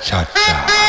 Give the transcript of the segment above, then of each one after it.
cha-cha.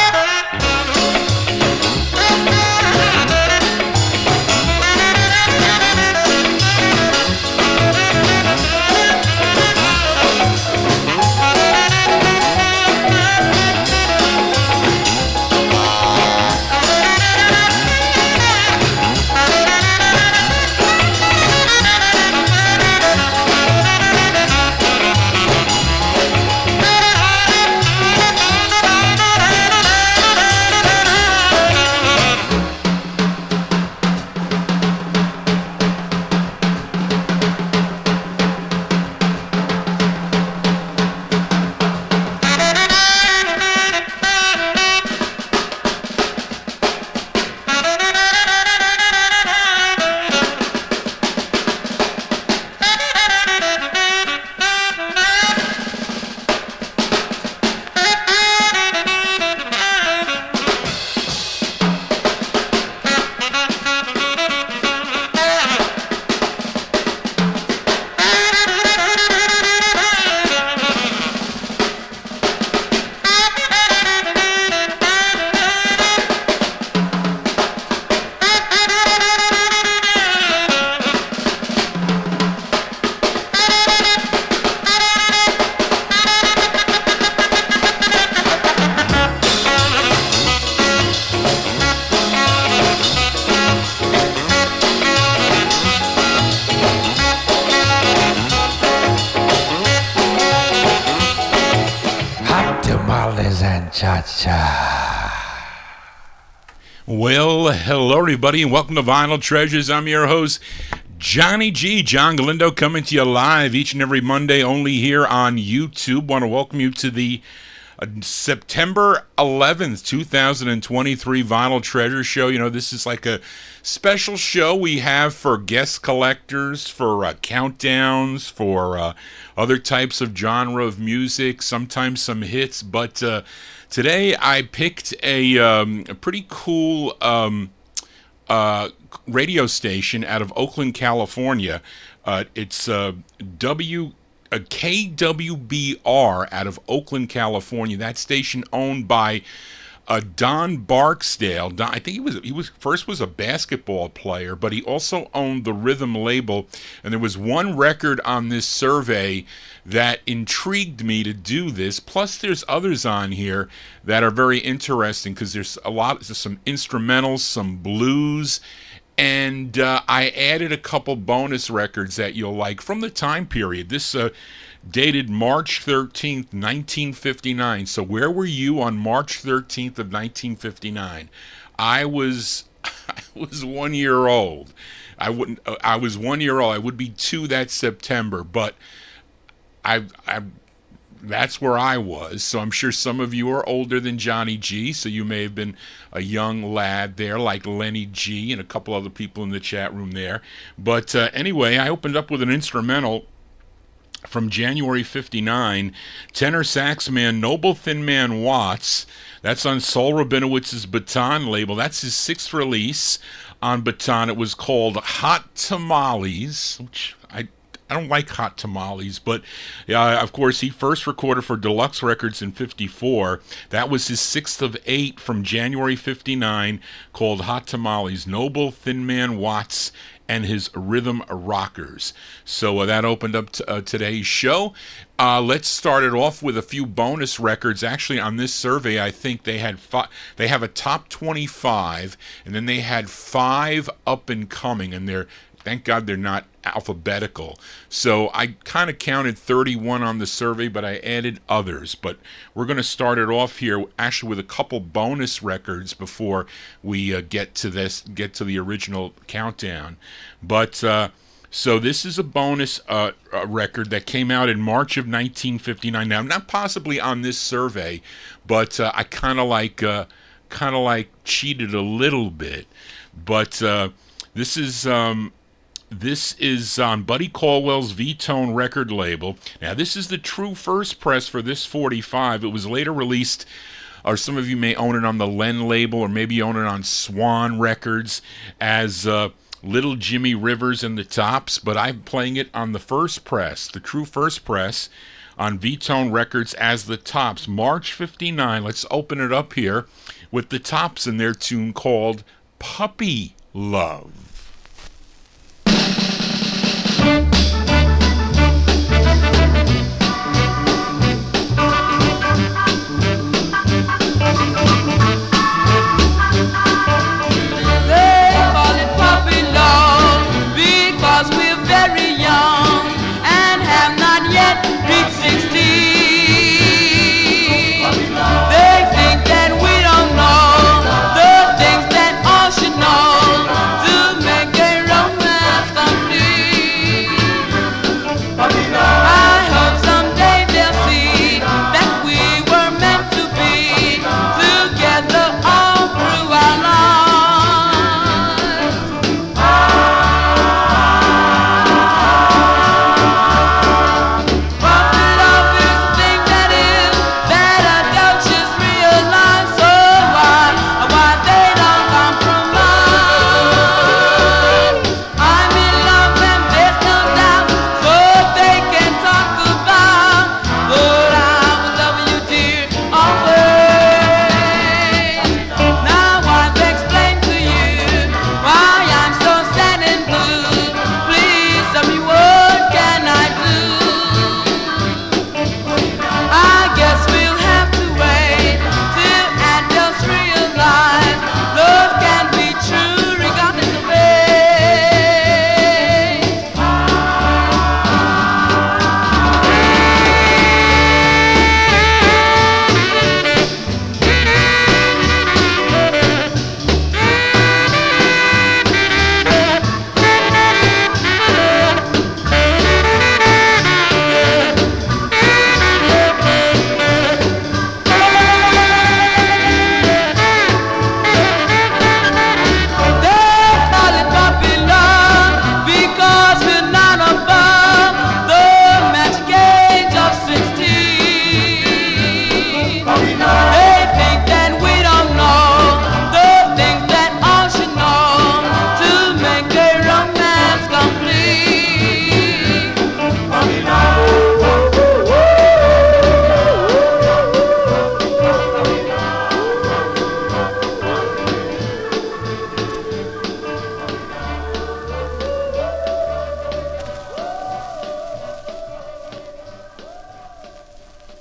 Well, hello everybody, and welcome to Vinyl Treasures. I'm your host, Johnny G. John Galindo, coming to you live each and every Monday, only here on YouTube. Want to welcome you to the September 11th, 2023 Vinyl Treasure Show. You know, this is like a special show we have for guest collectors, for countdowns, for other types of genre of music, sometimes some hits, but today I picked a pretty cool radio station out of Oakland, California. It's KWBR out of Oakland, California. That station owned by Don Barksdale. I think he was first was a basketball player, but he also owned the Rhythm label. And there was one record on this survey that intrigued me to do this. Plus, there's others on here that are very interesting because there's some instrumentals, some blues. And I added a couple bonus records that you'll like from the time period. This dated March 13th, 1959. So where were you on March 13th of 1959? I was 1 year old. I was 1 year old. I would be 2 that September, but that's where I was. So I'm sure some of you are older than Johnny G, so you may have been a young lad there, like Lenny G and a couple other people in the chat room there. But anyway, I opened up with an instrumental from January 59, tenor sax man Noble Thin Man Watts. That's on Saul Rabinowitz's Baton label. That's his 6th release on Baton. It was called Hot Tamales, which I don't like hot tamales, but of course he first recorded for Deluxe Records in 54. That was his 6th of 8 from January 59, called Hot Tamales, Noble Thin Man Watts and his Rhythm Rockers. So that opened up today's show. Let's start it off with a few bonus records. Actually, on this survey, I think they have a top 25, and then they had 5 up and coming, and thank God they're not alphabetical. So I kind of counted 31 on the survey, but I added others. But we're going to start it off here actually with a couple bonus records before we get to the original countdown. But so this is a bonus record that came out in March of 1959. Now, not possibly on this survey, but I kind of like cheated a little bit. But this is on Buddy Caldwell's V-Tone record label. Now, this is the true first press for this 45. It was later released, or some of you may own it on the Len label, or maybe own it on Swan Records as Little Jimmy Rivers and the Tops, but I'm playing it on the first press, the true first press, on V-Tone Records as the Tops. March 59. Let's open it up here with the Tops and their tune called Puppy Love.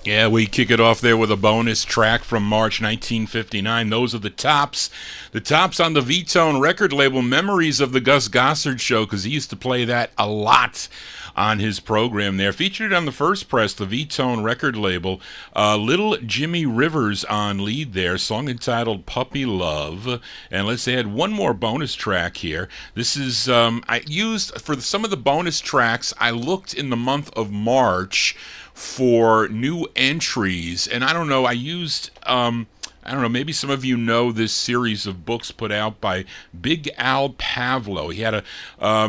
Yeah, we kick it off there with a bonus track from March 1959. Those are the Tops. The Tops on the V-Tone record label. Memories of the Gus Gossard Show, because he used to play that a lot on his program there. Featured on the first press, the V-Tone record label. Little Jimmy Rivers on lead there. Song entitled Puppy Love. And let's add one more bonus track here. This is, I used, for some of the bonus tracks, I looked in the month of March for new entries, and I don't know, I used, I don't know, maybe some of you know this series of books put out by Big Al Pavlo. He had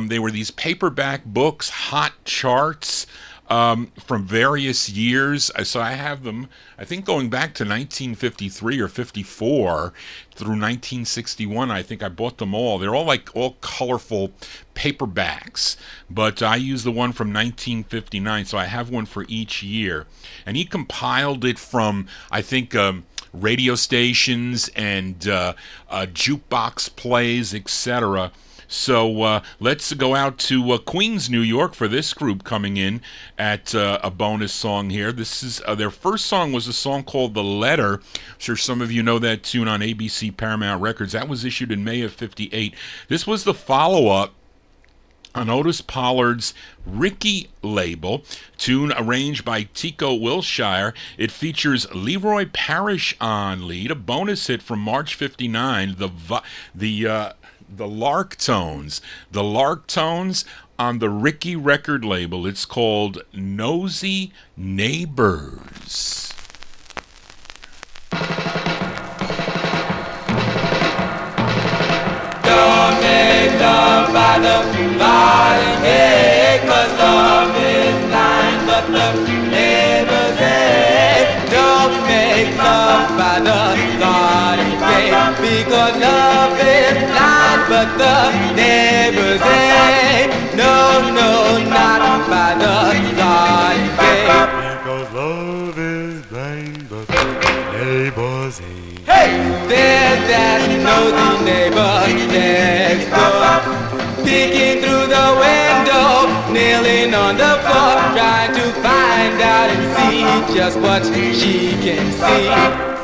they were these paperback books, hot charts, from various years. So I have them, I think, going back to 1953 or 54 through 1961. I think I bought them all. They're all colorful paperbacks, but I use the one from 1959, so I have one for each year. And he compiled it from, I think, radio stations and jukebox plays, etc. So let's go out to Queens, New York for this group coming in at a bonus song here. This is their first song was a song called The Letter. I'm sure some of you know that tune on ABC Paramount Records. That was issued in May of '58. This was the follow-up on Otis Pollard's Ricky label, tune arranged by Tico Wilshire. It features Leroy Parrish on lead, a bonus hit from March '59, the Lark Tones. The Lark Tones on the Ricky record label. It's called Nosy Neighbors. Don't make love by the garden gate, 'cause love is blind, but the neighbors hate. Don't make love by the garden gate, because love is blind, but the neighbors hate. No, no, not by the garden gate. There's that nosy neighbor next door, peeking through the window, kneeling on the floor, trying to find out and see just what she can see.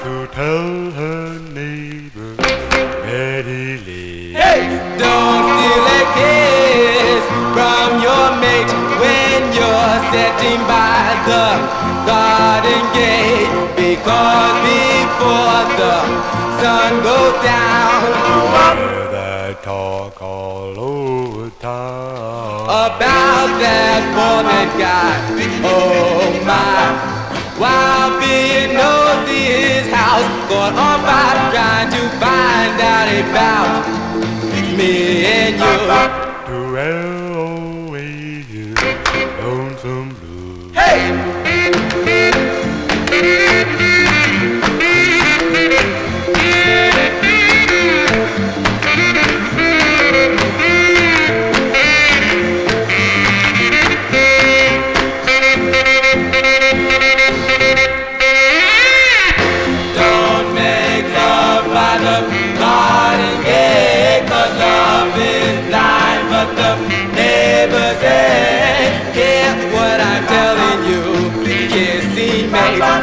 To tell her neighbor that he lives. Hey, don't steal a kiss from your mate when you're sitting by the garden gate, because before the sun goes down, They talk all over town about that woman guy. Oh my. While being nosy his house, going on by trying to find out about me and you. to L.O.A. Lonesome Blue. Hey!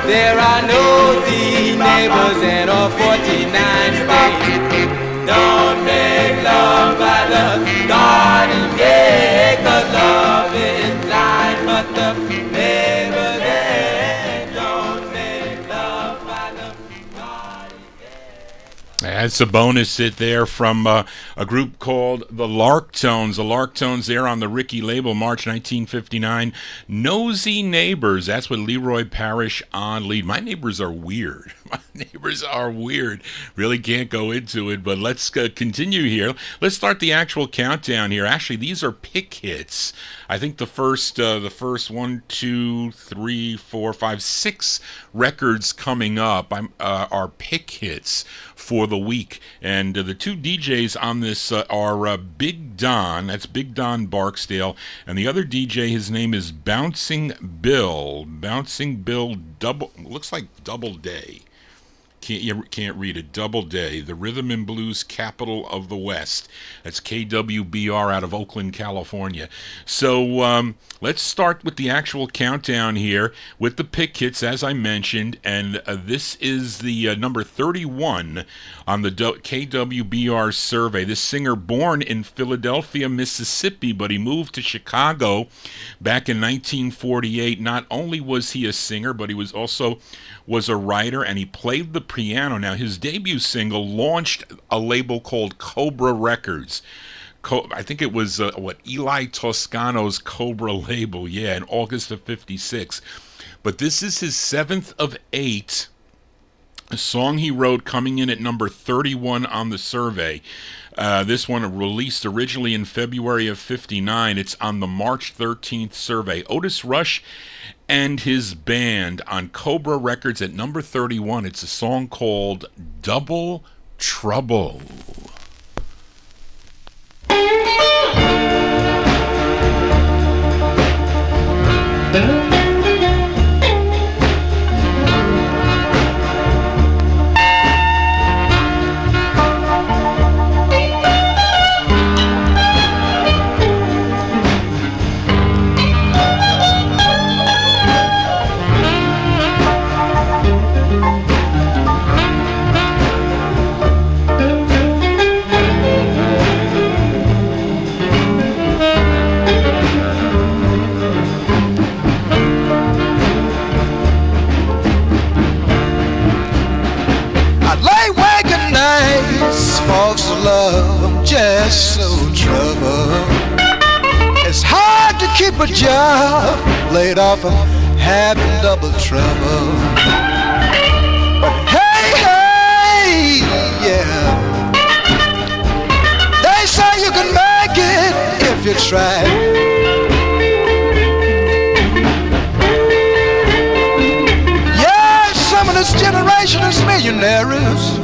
There are nosy neighbors in all 49 states. Don't make love by the garden gate, 'cause love is blind, but the neighbors ain't. Don't make love by the garden gate. That's a bonus hit there from a group called the Larktones. The Larktones there on the Ricky label, March 1959. Nosy Neighbors. That's with Leroy Parrish on lead. My neighbors are weird. My neighbors are weird. Really can't go into it, but let's continue here. Let's start the actual countdown here. Actually, these are pick hits. I think the first 1, 2, 3, 4, 5, 6 records coming up are pick hits for the week. And the two DJs on this are Big Don, that's Big Don Barksdale, and the other DJ, his name is Bouncing Bill. Bouncing Bill looks like Double Day. Can't read it. Double Day, the rhythm and blues capital of the West. That's KWBR out of Oakland, California. So let's start with the actual countdown here with the pick hits, as I mentioned, and this is the number 31 on the KWBR survey. This singer, born in Philadelphia, Mississippi, but he moved to Chicago back in 1948. Not only was he a singer, but he was also a writer, and he played the piano. Now, his debut single launched a label called Cobra Records. I think it was Eli Toscano's Cobra label, in August of '56. But this is his 7th of 8. A song he wrote coming in at number 31 on the survey. This one released originally in February of '59. It's on the March 13th survey. Otis Rush and his band on Cobra Records at number 31. It's a song called Double Trouble. Folks love, I'm just so troubled. It's hard to keep a job, laid off, I'm having double trouble. But hey, yeah, they say you can make it if you try. Yeah, some of this generation is millionaires.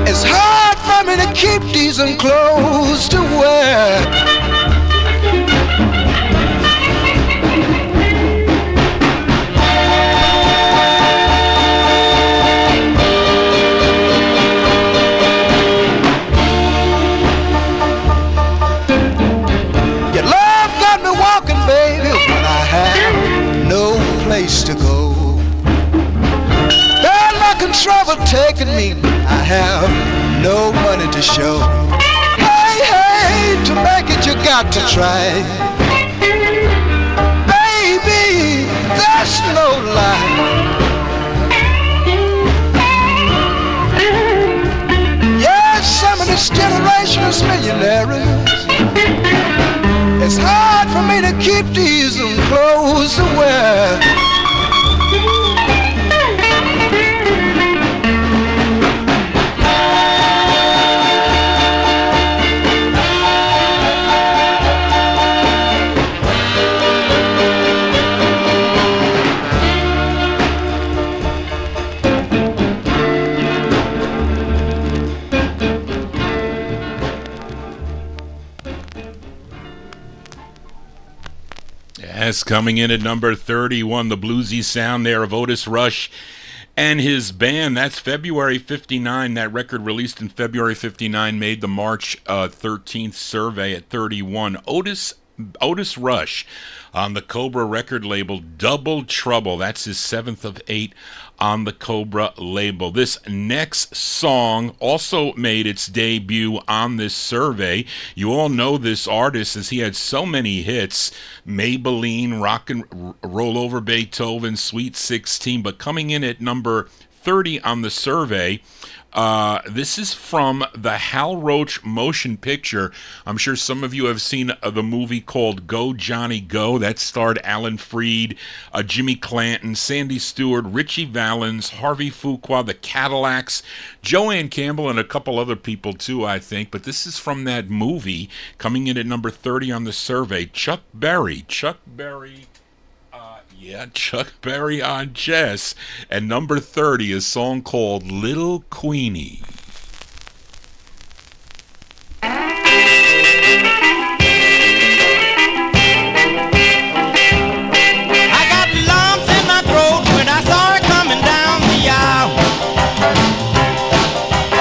It's hard for me to keep decent clothes to wear. to show. Hey, hey, to make it you got to try. Baby, that's no lie. Yes, some of this generation is millionaires. It's hard for me to keep these clothes to wear. Yes, coming in at number 31, the bluesy sound there of Otis Rush and his band. That's February 59. That record released in February 59 made the March 13th survey at 31. Otis Rush on the Cobra record label, Double Trouble. That's his 7th of 8 on the Cobra label. This next song also made its debut on this survey. You all know this artist as he had so many hits: Maybelline, Rock and Roll Over Beethoven, Sweet 16. But coming in at number 30 on the survey, this is from the Hal Roach motion picture. I'm sure some of you have seen the movie called Go, Johnny, Go. That starred Alan Freed, Jimmy Clanton, Sandy Stewart, Richie Valens, Harvey Fuqua, the Cadillacs, Joanne Campbell, and a couple other people too, I think. But this is from that movie, coming in at number 30 on the survey. Chuck Berry. Chuck Berry on chess. And number 30, a song called Little Queenie. I got lumps in my throat when I saw her coming down the aisle.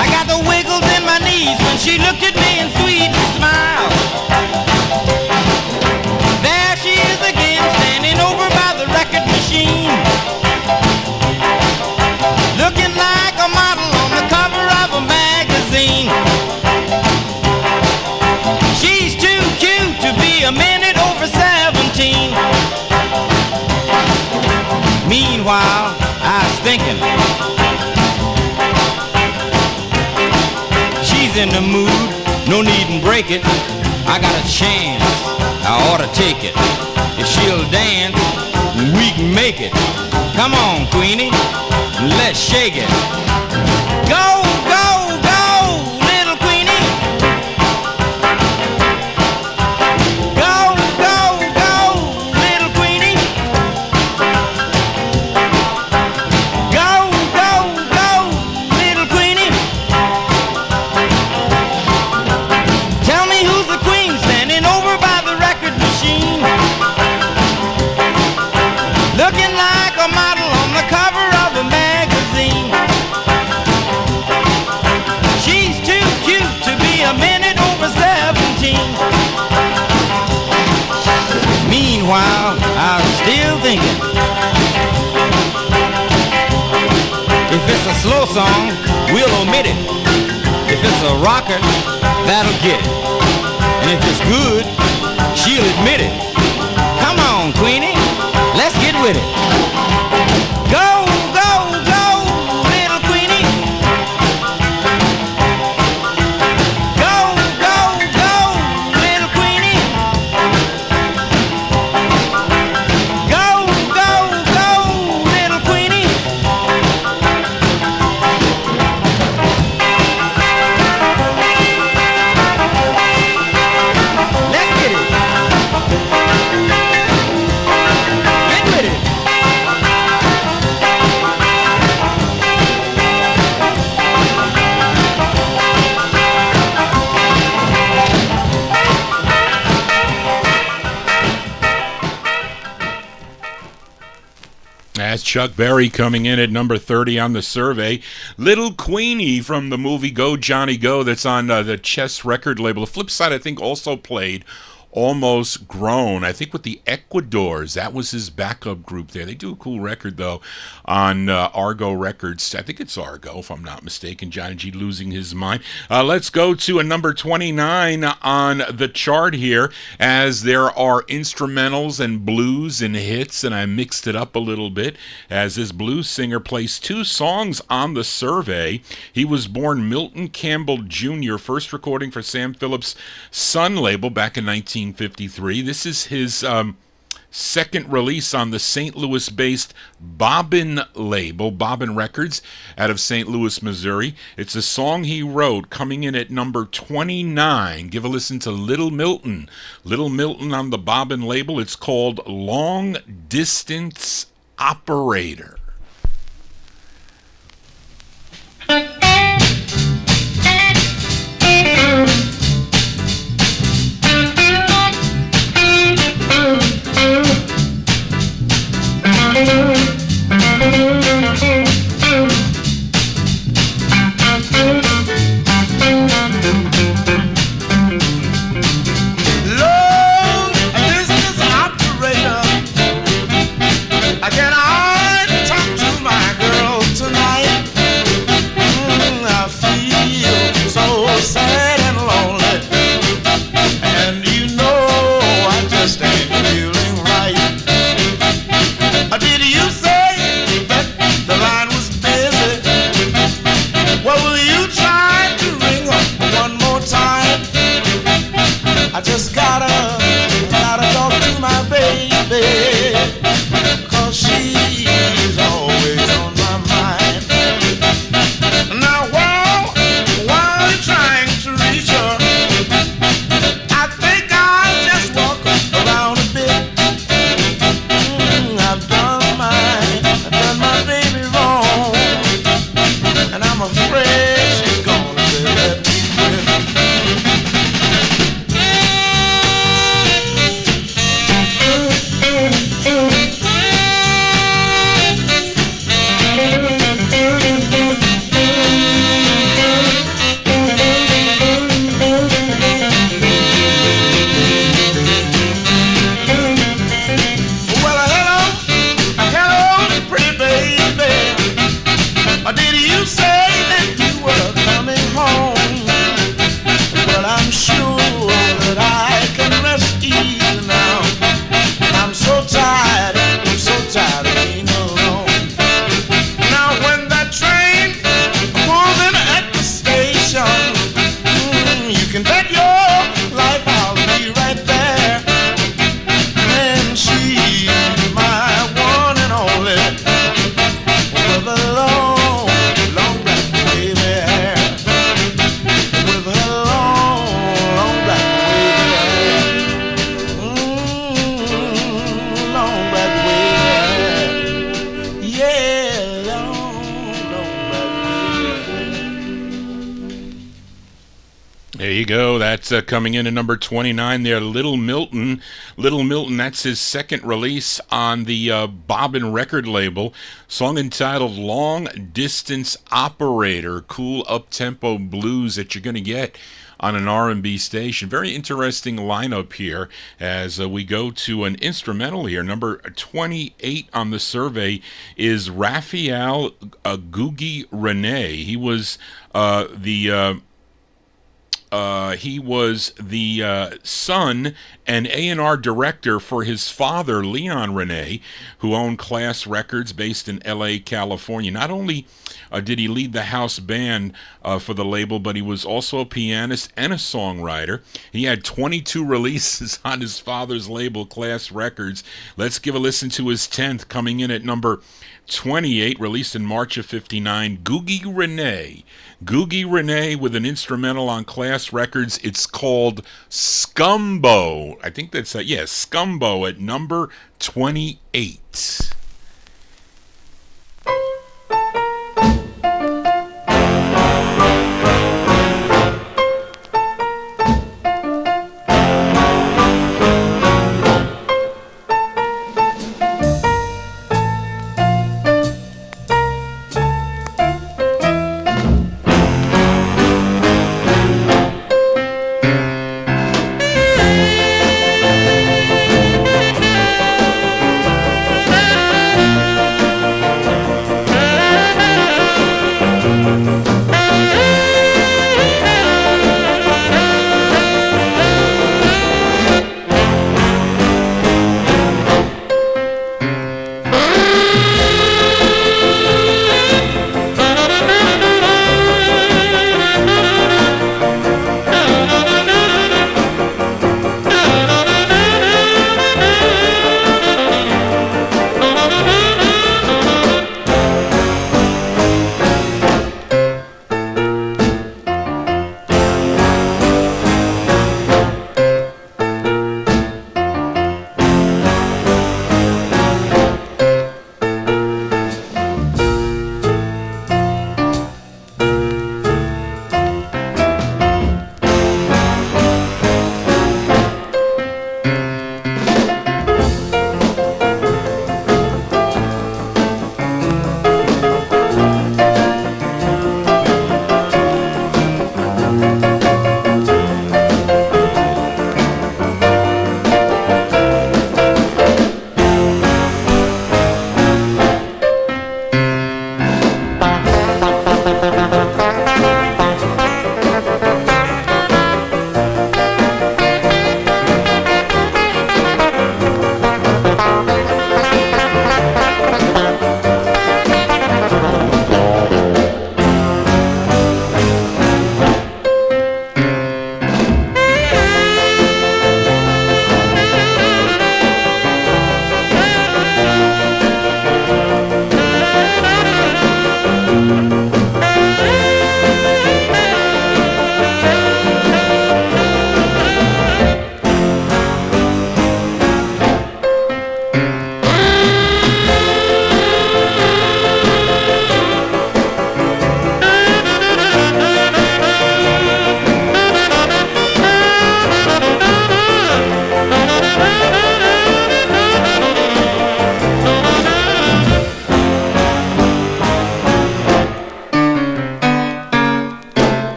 I got the wiggles in my knees when she looked at me and sweet smiled. There she is again, standing over by the record machine, looking like a model on the cover of a magazine. She's too cute to be a minute over 17. Meanwhile, I was thinking, she's in the mood, no need to break it. I got a chance, I ought to take it. If she'll dance, we can make it. Come on, Queenie, let's shake it. Go, go, go, little Queenie. Go, go, go, little Queenie. Go, go, go, little Queenie. Tell me who's the queen standing over by the record machine, looking like a model on the cover of a magazine. She's too cute to be a minute over 17. Meanwhile, I was still thinking, if it's a slow song, we'll omit it. If it's a rocker, that'll get it. And if it's good, she'll admit it. Come on, Queenie, let's get with it. Go, go, go, little Queenie. Go, go, go, little Queenie. Go, go, go, little Queenie. Let's get it. Get with it. That's Chuck Berry coming in at number 30 on the survey. Little Queenie from the movie Go, Johnny, Go. That's on the Chess record label. The flip side, I think, also played Almost Grown, I think with the Ecuadors. That was his backup group there. They do a cool record, though, on Argo Records. I think it's Argo, if I'm not mistaken. Johnny G losing his mind. Let's go to a number 29 on the chart here, as there are instrumentals and blues and hits, and I mixed it up a little bit, as this blues singer plays 2 songs on the survey. He was born Milton Campbell Jr., first recording for Sam Phillips' Sun label back in 1953. This is his second release on the St. Louis-based Bobbin label, Bobbin Records, out of St. Louis, Missouri. It's a song he wrote, coming in at number 29. Give a listen to Little Milton. Little Milton on the Bobbin label. It's called Long Distance Operator. That's coming in at number 29 there, Little Milton. Little Milton, that's his second release on the Bobbin record label. Song entitled Long Distance Operator. Cool up-tempo blues that you're going to get on an R&B station. Very interesting lineup here as we go to an instrumental here. Number 28 on the survey is Raphael Gugi Rene. He was the son and A&R director for his father, Leon Rene, who owned Class Records based in L.A., California. Not only did he lead the house band for the label, but he was also a pianist and a songwriter. He had 22 releases on his father's label, Class Records. Let's give a listen to his 10th, coming in at number 28, released in March of '59, Gugi Rene. Gugi Rene with an instrumental on Class Records. It's called Scumbo. I think that's Scumbo at number 28.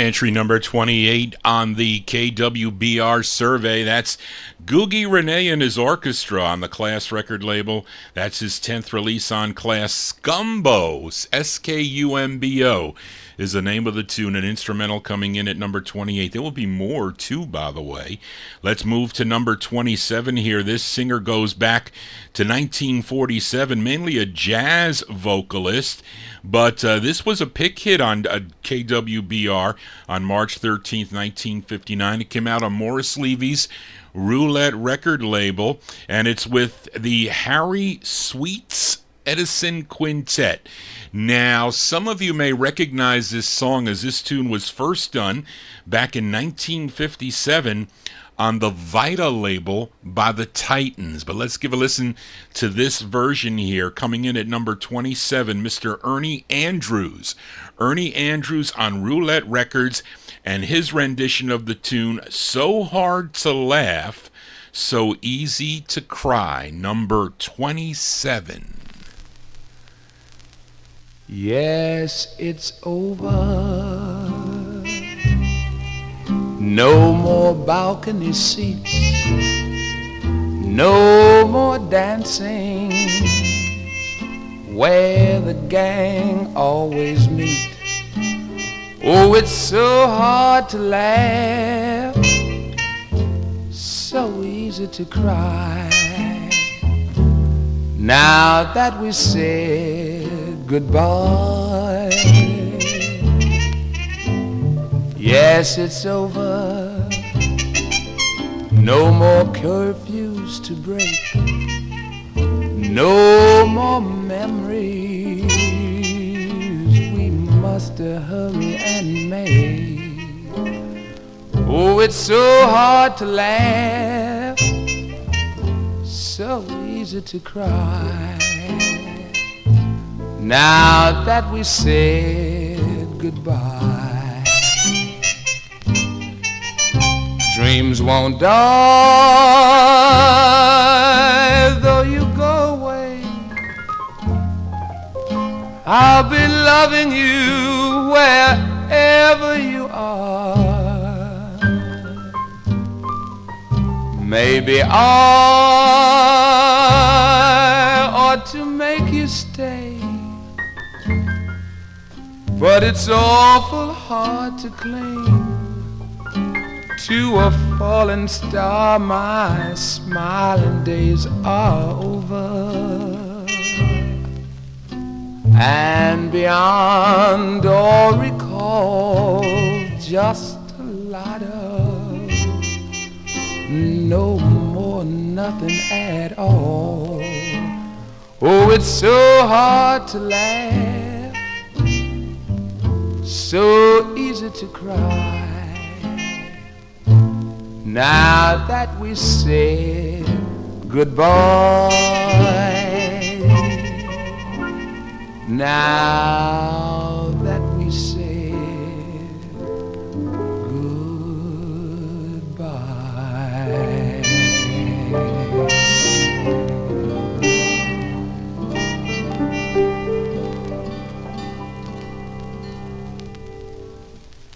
Entry number 28 on the KWBR survey. That's Googie Rene and his orchestra on the Class record label. That's his 10th release on Class. Scumbo, Skumbo, is the name of the tune, an instrumental coming in at number 28. There will be more, too, by the way. Let's move to number 27 here. This singer goes back to 1947, mainly a jazz vocalist, but this was a pick hit on KWBR on March 13th, 1959. It came out on Morris Levy's Roulette record label, and it's with the Harry Sweets Edison Quintet. Now, some of you may recognize this song as this tune was first done back in 1957 on the Vita label by the Titans. But let's give a listen to this version here, coming in at number 27, Mr. Ernie Andrews. Ernie Andrews on Roulette Records, and his rendition of the tune, So Hard to Laugh, So Easy to Cry, number 27. Yes, it's over. No more balcony seats, no more dancing where the gang always meet. Oh, it's so hard to laugh, so easy to cry. Now that we said goodbye, yes, it's over. No more curfews to break, no more memories we must hurry and make. Oh, it's so hard to laugh, so easy to cry. Now that we said goodbye, dreams won't die though you go away. I'll be loving you wherever you are. Maybe I ought to make you stay, but it's awful hard to cling to a fallen star. My smiling days are over, and beyond all recall, just a lot of no more nothing at all. Oh, it's so hard to laugh, so easy to cry. Now that we said goodbye, now that we said goodbye.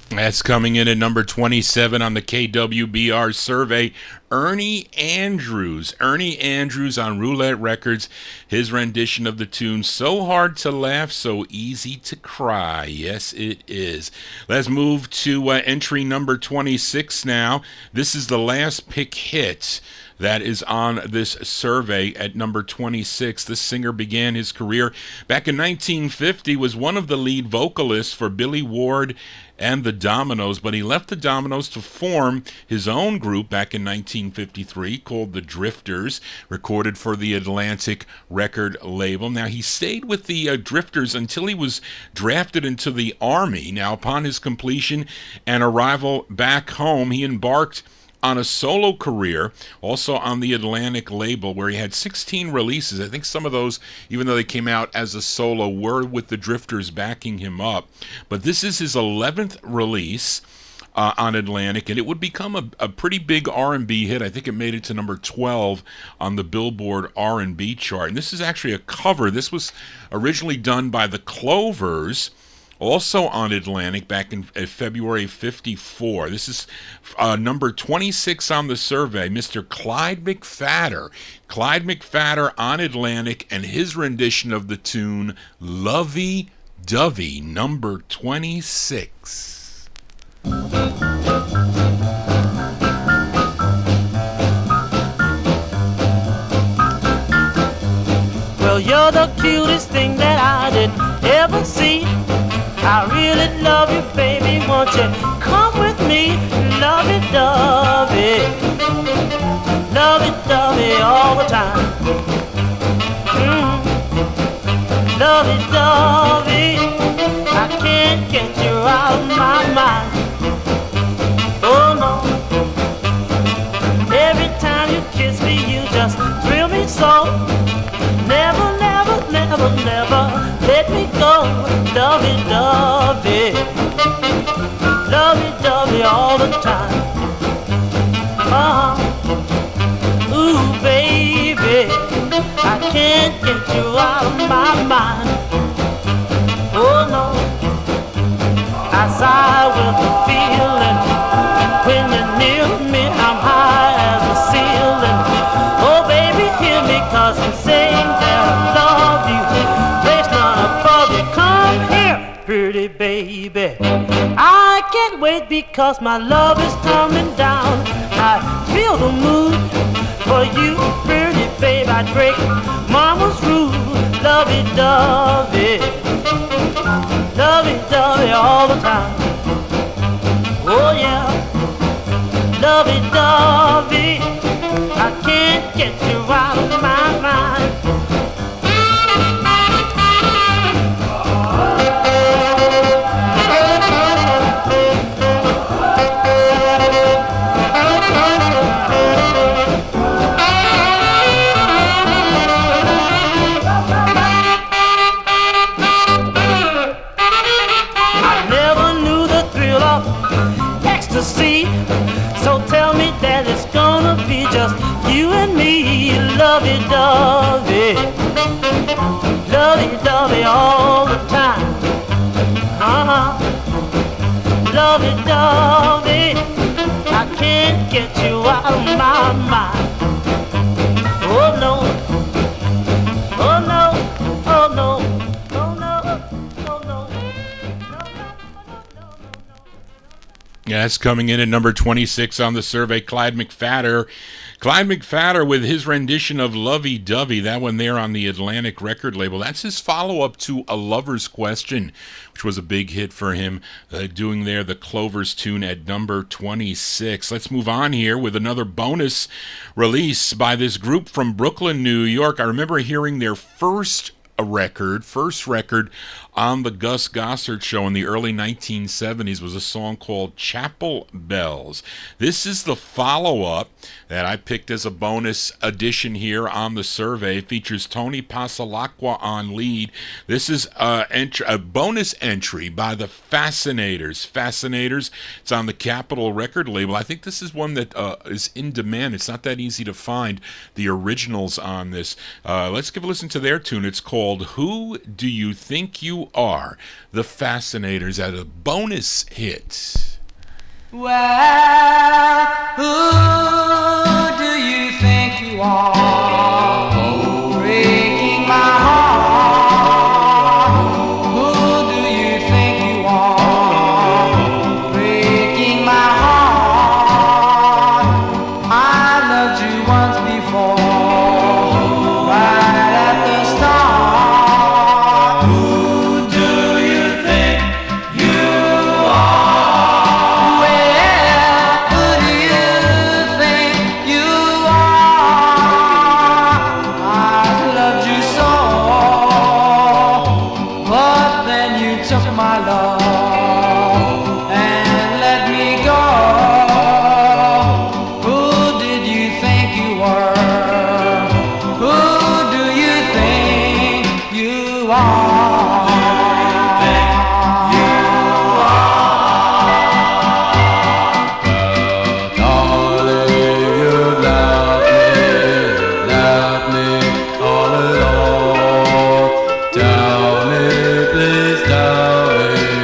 That's coming in at number 27 on the KWBR survey. Ernie Andrews. Ernie Andrews on Roulette Records. His rendition of the tune, So Hard to Laugh, So Easy to Cry. Yes, it is. Let's move to entry number 26 now. This is the last pick hit that is on this survey at number 26. This singer began his career back in 1950, was one of the lead vocalists for Billy Ward and the Dominoes, but he left the Dominoes to form his own group back in 1953 called the Drifters, recorded for the Atlantic record label. Now, he stayed with the Drifters until he was drafted into the Army. Now, upon his completion and arrival back home, he embarked on a solo career, also on the Atlantic label, where he had 16 releases. I think some of those, even though they came out as a solo, were with the Drifters backing him up. But this is his 11th release on Atlantic, and it would become a pretty big R&B hit. I think it made it to number 12 on the Billboard R&B chart. And this is actually a cover. This was originally done by the Clovers, Also on Atlantic back in February 54. This is number 26 on the survey, Mr. Clyde McPhatter. Clyde McPhatter on Atlantic and his rendition of the tune Lovey Dovey, number 26. Well, you're the cutest thing that I did ever see. I really love you, baby. Won't you come with me? Lovey-dovey, lovey-dovey all the time. Lovey-dovey, I can't get you out of my mind. Oh no, every time you kiss me, you just thrill me so. Never, never, never, never let me go. Lovey-dovey, lovey-dovey all the time. Ooh, baby, I can't get you out of my mind. Oh no, I sigh with the feeling when you're near me. I'm high as a ceiling. Oh baby, hear me 'cause I'm saying that I love you. There's none above you. Come here, pretty baby. I can't wait because my love is coming down. I feel the mood for you, pretty babe. I'd break mama's rule. Lovey-dovey, lovey-dovey all the time. Oh yeah, lovey-dovey, I can't get you out of my mind. So tell me that it's gonna be just you and me. Lovey-dovey, lovey-dovey all the time. Lovey-dovey, I can't get you out of my mind. Oh no, oh no, oh no, oh no, oh no. Yeah, that's coming in at number 26 on the survey, Clyde McPhatter. Clyde McPhatter with his rendition of Lovey-Dovey, that one there on the Atlantic record label. That's his follow-up to A Lover's Question, which was a big hit for him, doing there the Clovers tune at number 26. Let's move on here with another bonus release by this group from Brooklyn, New York. I remember hearing their first record on the Gus Gossard Show in the early 1970s was a song called Chapel Bells. This is the follow-up that I picked as a bonus addition here on the survey. It features Tony Pasalacqua on lead. This is a bonus entry by the Fascinators. Fascinators, it's on the Capitol record label. I think this is one that is in demand. It's not that easy to find the originals on this. Let's give a listen to their tune. It's called Who Do You Think You Are? The Fascinators at a bonus hit. Well, who do you think you are? Breaking my heart. Who do you think you are? Breaking my heart. I loved you once before, right at the start. Who do you think you are? Well, who do you think you are? I loved you so, but then you took my love and let me go. Who did you think you were? Who do you think you are? Darling, you love me all along. Tell me, please tell me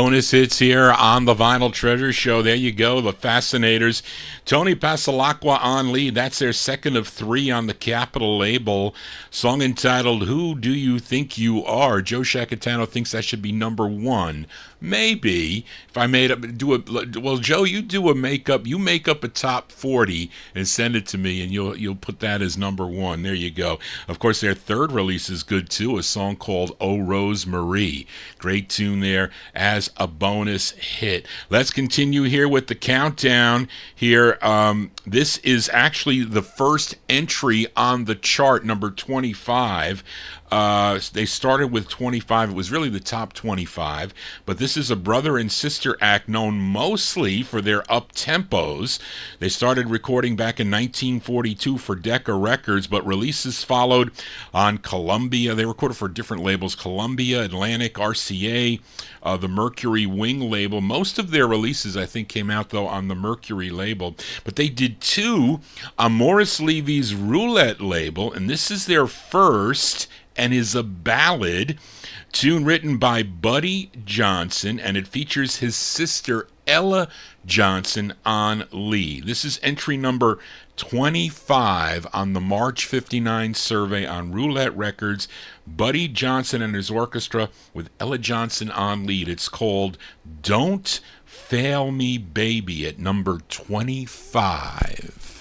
bonus hits here on the Vinyl Treasure Show. There you go, the Fascinators. Tony Pasalacqua on lead. That's their second of 3 on the Capitol label. Song entitled Who Do You Think You Are? Joe Shacatano thinks that should be number 1. Maybe if I made up well, Joe, you make up a top 40 and send it to me, and you'll put that as number 1. There you go. Of course, their third release is good too, a song called Oh Rose Marie. Great tune there as a bonus hit. Let's continue here with the countdown here. This is actually the first entry on the chart, number 25. They started with 25. It was really the top 25, but this is a brother and sister act known mostly for their up-tempos. They started recording back in 1942 for Decca Records, but releases followed on Columbia. They recorded for different labels: Columbia, Atlantic, RCA, the Mercury Wing label. Most of their releases, I think, came out, though, on the Mercury label. But they did 2 on Morris Levy's Roulette label, and this is their first and is a ballad, tune written by Buddy Johnson, and it features his sister Ella Johnson on lead. This is entry number 25 on the March 59 survey on Roulette Records. Buddy Johnson and his orchestra with Ella Johnson on lead. It's called Don't Fail Me Baby at number 25.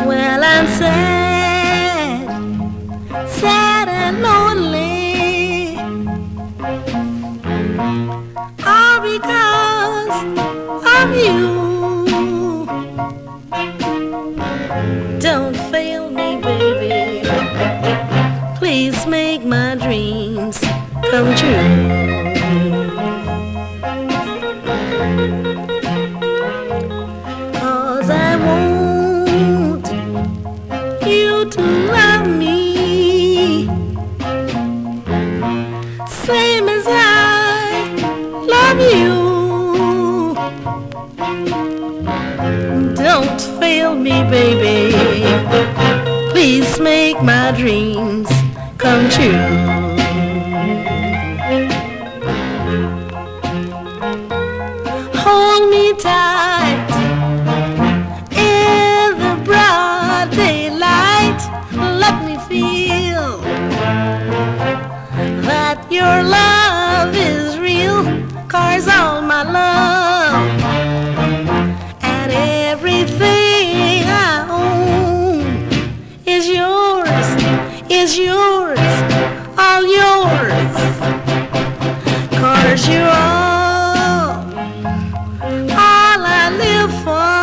Well, I'm sad, sad and lonely, all because of you. Don't fail me, baby. Please make my dreams come true. 'Cause I want you to love me, same as I love you. Don't fail me, baby. Please make my dreams come true. Hold me tight in the broad daylight. Let me feel that your love is real. 'Cause all my love and everything I own is yours, all yours. 'Cause you're all I live for,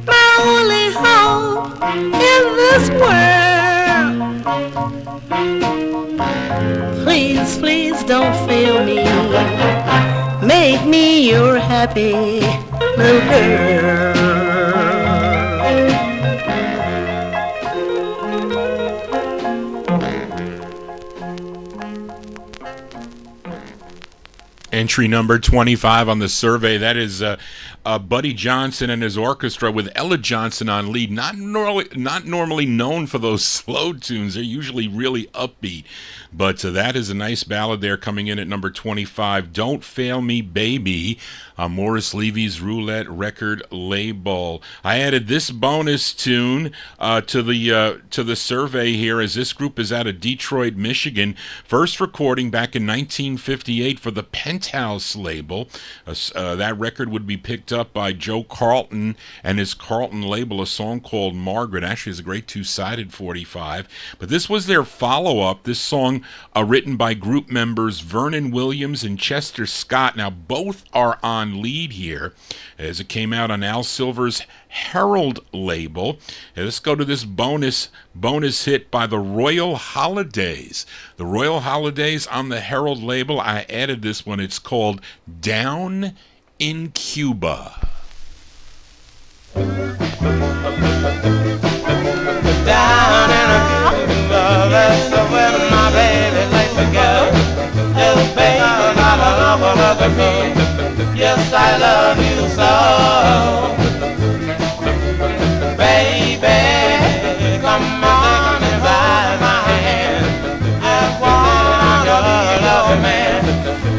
my only hope in this world. Please, please don't fail me. Make me your happy little girl. Entry number 25 on the survey. That is Buddy Johnson and his orchestra with Ella Johnson on lead. Not normally known for those slow tunes. They're usually really upbeat. But that is a nice ballad there coming in at number 25. Don't Fail Me Baby on Morris Levy's Roulette record label. I added this bonus tune to the survey here, as this group is out of Detroit, Michigan. First recording back in 1958 for the Penthouse label. That record would be picked up by Joe Carlton and his Carlton label, a song called Margaret. Actually, it's a great two-sided 45. But this was their follow-up. This song written by group members Vernon Williams and Chester Scott. Now, both are on lead here, as it came out on Al Silver's Herald label. Let's go to this bonus hit by the Royal Holidays. The Royal Holidays on the Herald label. I added this one. It's called Down in Cuba. Down in Cuba, that's where my baby baby, love me. Yes, I love you so. Baby, come on and hold my hand. I wanna be your man.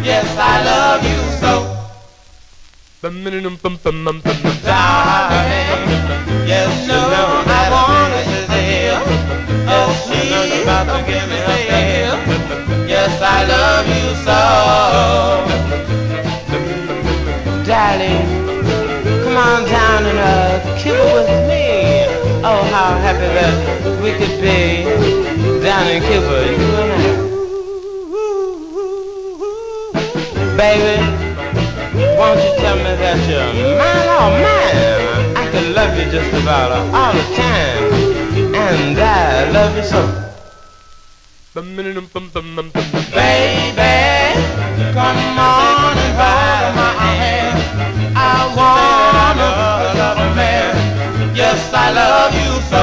Yes, I love you so. Darling, yes, you know I wanna say, oh, she's about to give me a hell. Yes, I love you so. Darling, come on down and kibble with me. Oh, how happy that we could be down in Cuba, you and I. Baby, won't you tell me that you're mine, oh man? I could love you just about all the time, and I love you so. Baby, come on and hold my hand. I wanna love a man. Yes, I love you so.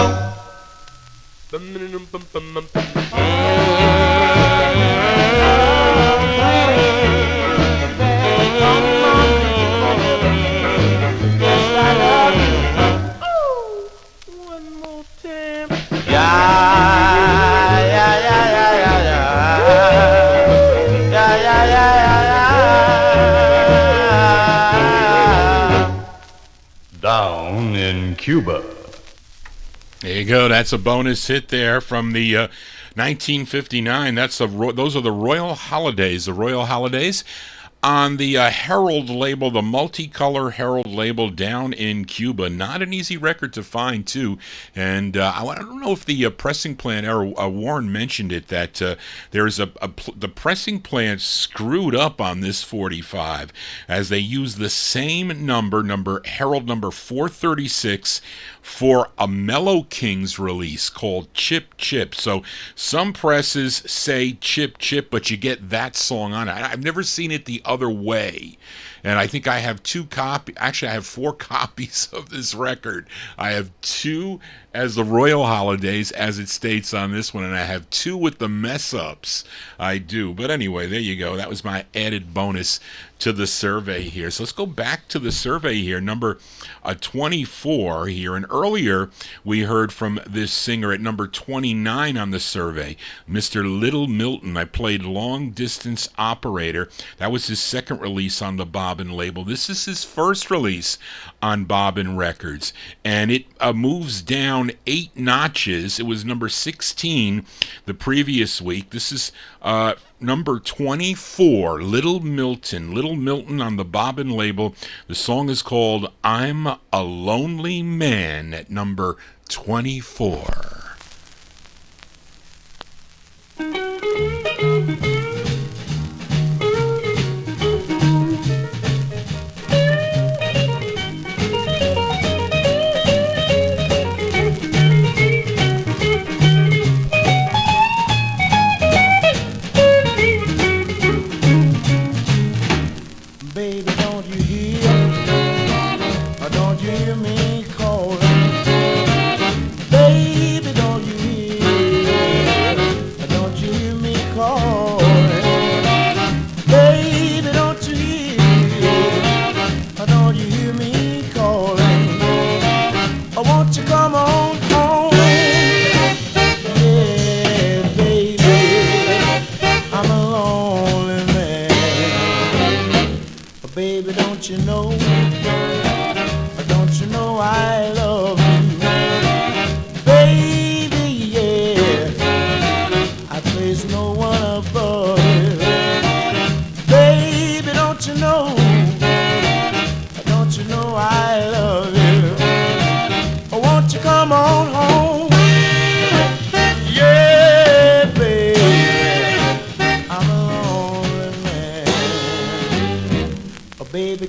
Down in Cuba. There you go. That's a bonus hit there from the 1959. Those are the Royal Holidays. The Royal Holidays on the Herald label, the multicolor Herald label down in Cuba. Not an easy record to find, too. And I don't know if the pressing plant, or Warren mentioned it, that there's the pressing plant screwed up on this 45, as they use the same number Herald number 436, for a Mellow Kings release called Chip Chip. So some presses say Chip Chip, but you get that song on it. I've never seen it the other way. And I think I have actually I have 4 copies of this record. I have 2 as the Royal Holidays, as it states on this one, and I have 2 with the mess-ups. I do. But anyway, there you go. That was my added bonus to the survey here. So let's go back to the survey here, number 24 here. And earlier, we heard from this singer at number 29 on the survey, Mr. Little Milton. I played Long Distance Operator. That was his second release on the Bobbin label. This is his first release on Bobbin Records, and it moves down 8 notches. It was number 16 the previous week. This is number 24, Little Milton on the Bobbin label. The song is called I'm a Lonely Man at number 24.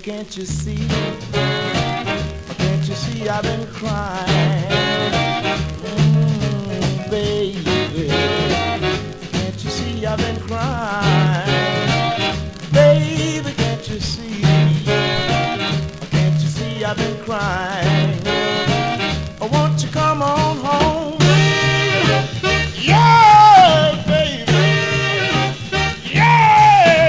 Can't you see? Can't you see I've been crying? Baby, can't you see I've been crying? Baby, can't you see? Can't you see I've been crying? Won't you come on home? Yeah, baby. Yeah.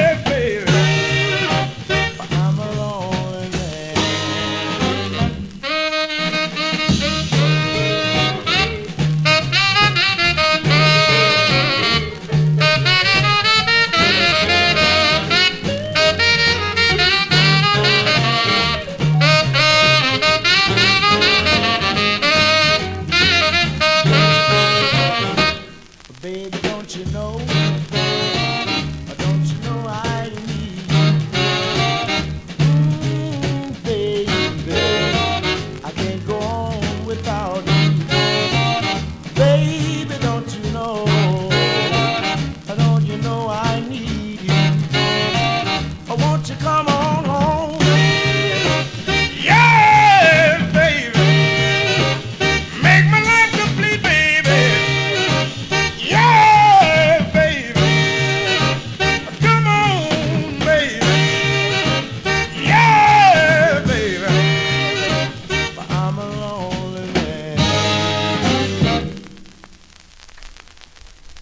won't you come on home? Yeah, baby. Make my life complete, baby. Yeah, baby. Come on, baby. Yeah, baby. But I'm a lonely man.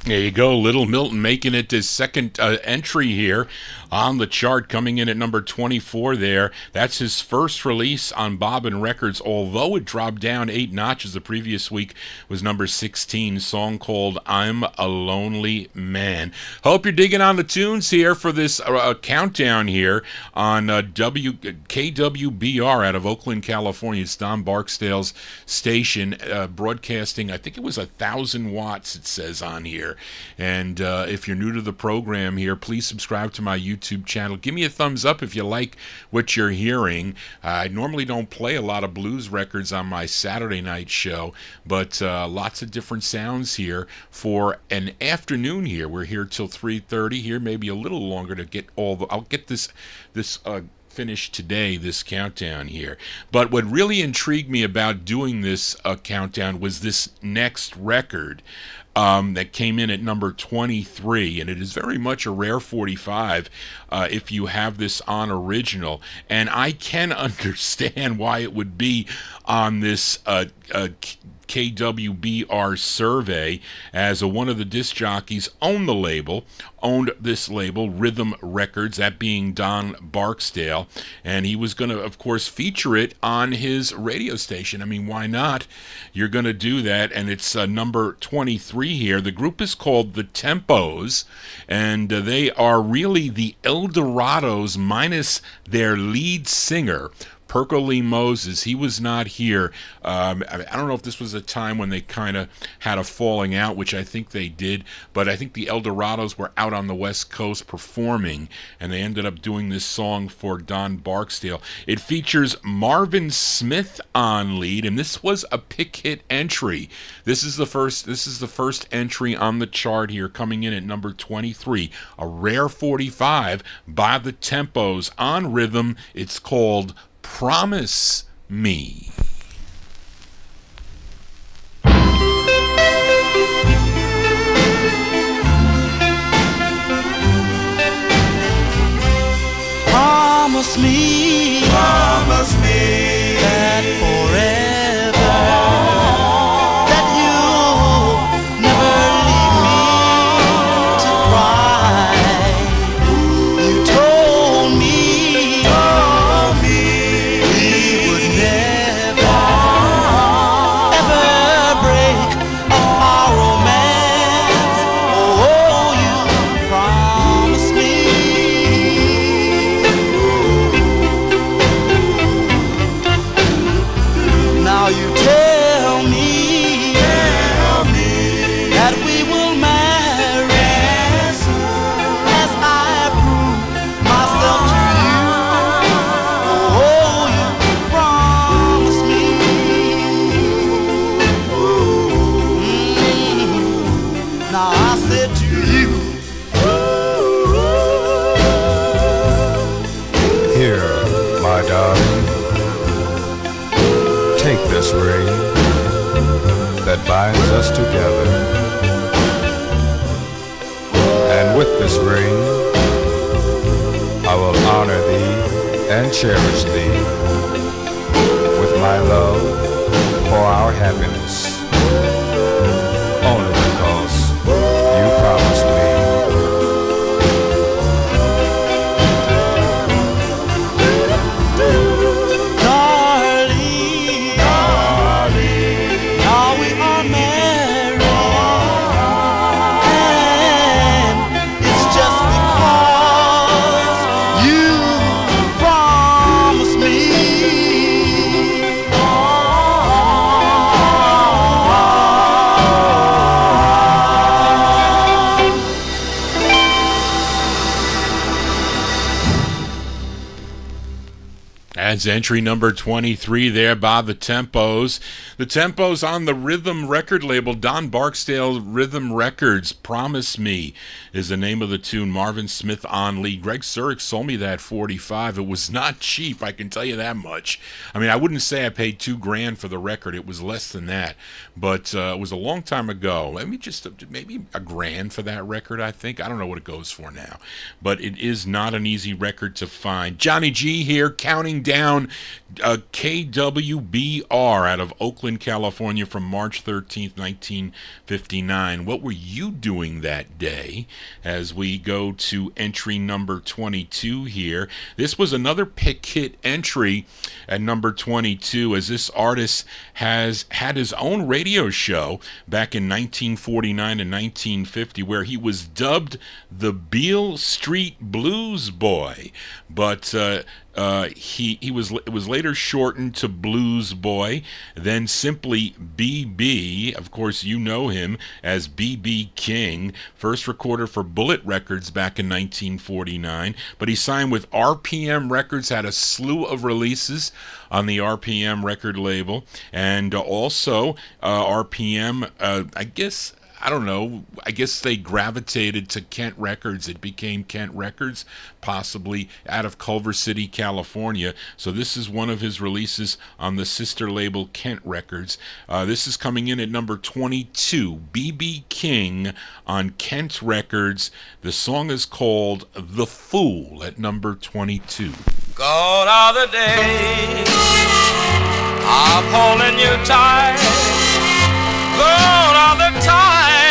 There you go, Little Milton making it his second entry here on the chart, coming in at number 24 there. That's his first release on Bobbin Records, although it dropped down 8 notches the previous week, was number 16, song called I'm a Lonely Man. Hope you're digging on the tunes here for this countdown here on KWBR out of Oakland, California. It's Don Barksdale's station, broadcasting, I think it was 1,000 watts it says on here. And if you're new to the program here, please subscribe to my YouTube channel. Give me a thumbs up if you like what you're hearing. I normally don't play a lot of blues records on my Saturday night show, but lots of different sounds here for an afternoon here. We're here till 3:30 here, maybe a little longer to get all the... I'll get this finished today, this countdown here. But what really intrigued me about doing this countdown was this next record. That came in at number 23, and it is very much a rare 45 if you have this on original. And I can understand why it would be on this KWBR survey, as one of the disc jockeys owned this label, Rhythm Records, that being Don Barksdale, and he was going to, of course, feature it on his radio station. I mean, why not? You're going to do that, and it's number 23 here. The group is called The Tempos, and they are really the El Dorados minus their lead singer, Perko Lee Moses. He was not here. I don't know if this was a time when they kind of had a falling out, which I think they did, but I think the El Dorados were out on the West Coast performing, and they ended up doing this song for Don Barksdale. It features Marvin Smith on lead, and this was a pick hit entry. This is the first entry on the chart here, coming in at number 23, a rare 45 by The Tempos on Rhythm. It's called Promise Me. Promise me that forever that you'll never leave me to cry. You told me we would never ever break our romance. Oh, you promised me. Now you tell me that we will marry as I prove myself to you. Oh, you promised me. Now I said to you, Here, my darling, take this ring that binds us together. And with this ring, I will honor thee and cherish thee with my love for our happiness. Only because you promised me. darling, now we are married, and it's just because you promised me. That's entry number 23 there by the Tempos. The Tempos on the Rhythm record label, Don Barksdale Rhythm Records. Promise Me is the name of the tune. Marvin Smith on lead. Greg Zurich sold me that 45. It was not cheap, I can tell you that much. I mean, I wouldn't say I paid $2,000 for the record. It was less than that. But it was a long time ago. Maybe $1,000 for that record, I think. I don't know what it goes for now. But it is not an easy record to find. Johnny G here, counting down KWBR out of Oakland, California from March 13th, 1959. What were you doing that day? As we go to entry number 22 here. This was another pick hit entry at number 22, as this artist has had his own radio show back in 1949 and 1950 where he was dubbed the Beale Street Blues Boy. But it was later shortened to Blues Boy, then simply BB. Of course, you know him as BB King, first recorder for Bullet Records back in 1949. But he signed with RPM Records, had a slew of releases on the RPM record label, and also RPM, I don't know, I guess they gravitated to Kent Records. It became Kent Records, possibly out of Culver City, California. So this is one of his releases on the sister label Kent Records. This is coming in at number 22, BB King on Kent Records. The song is called The Fool at number 22. Gone are the days of holding you tight. Gone are the times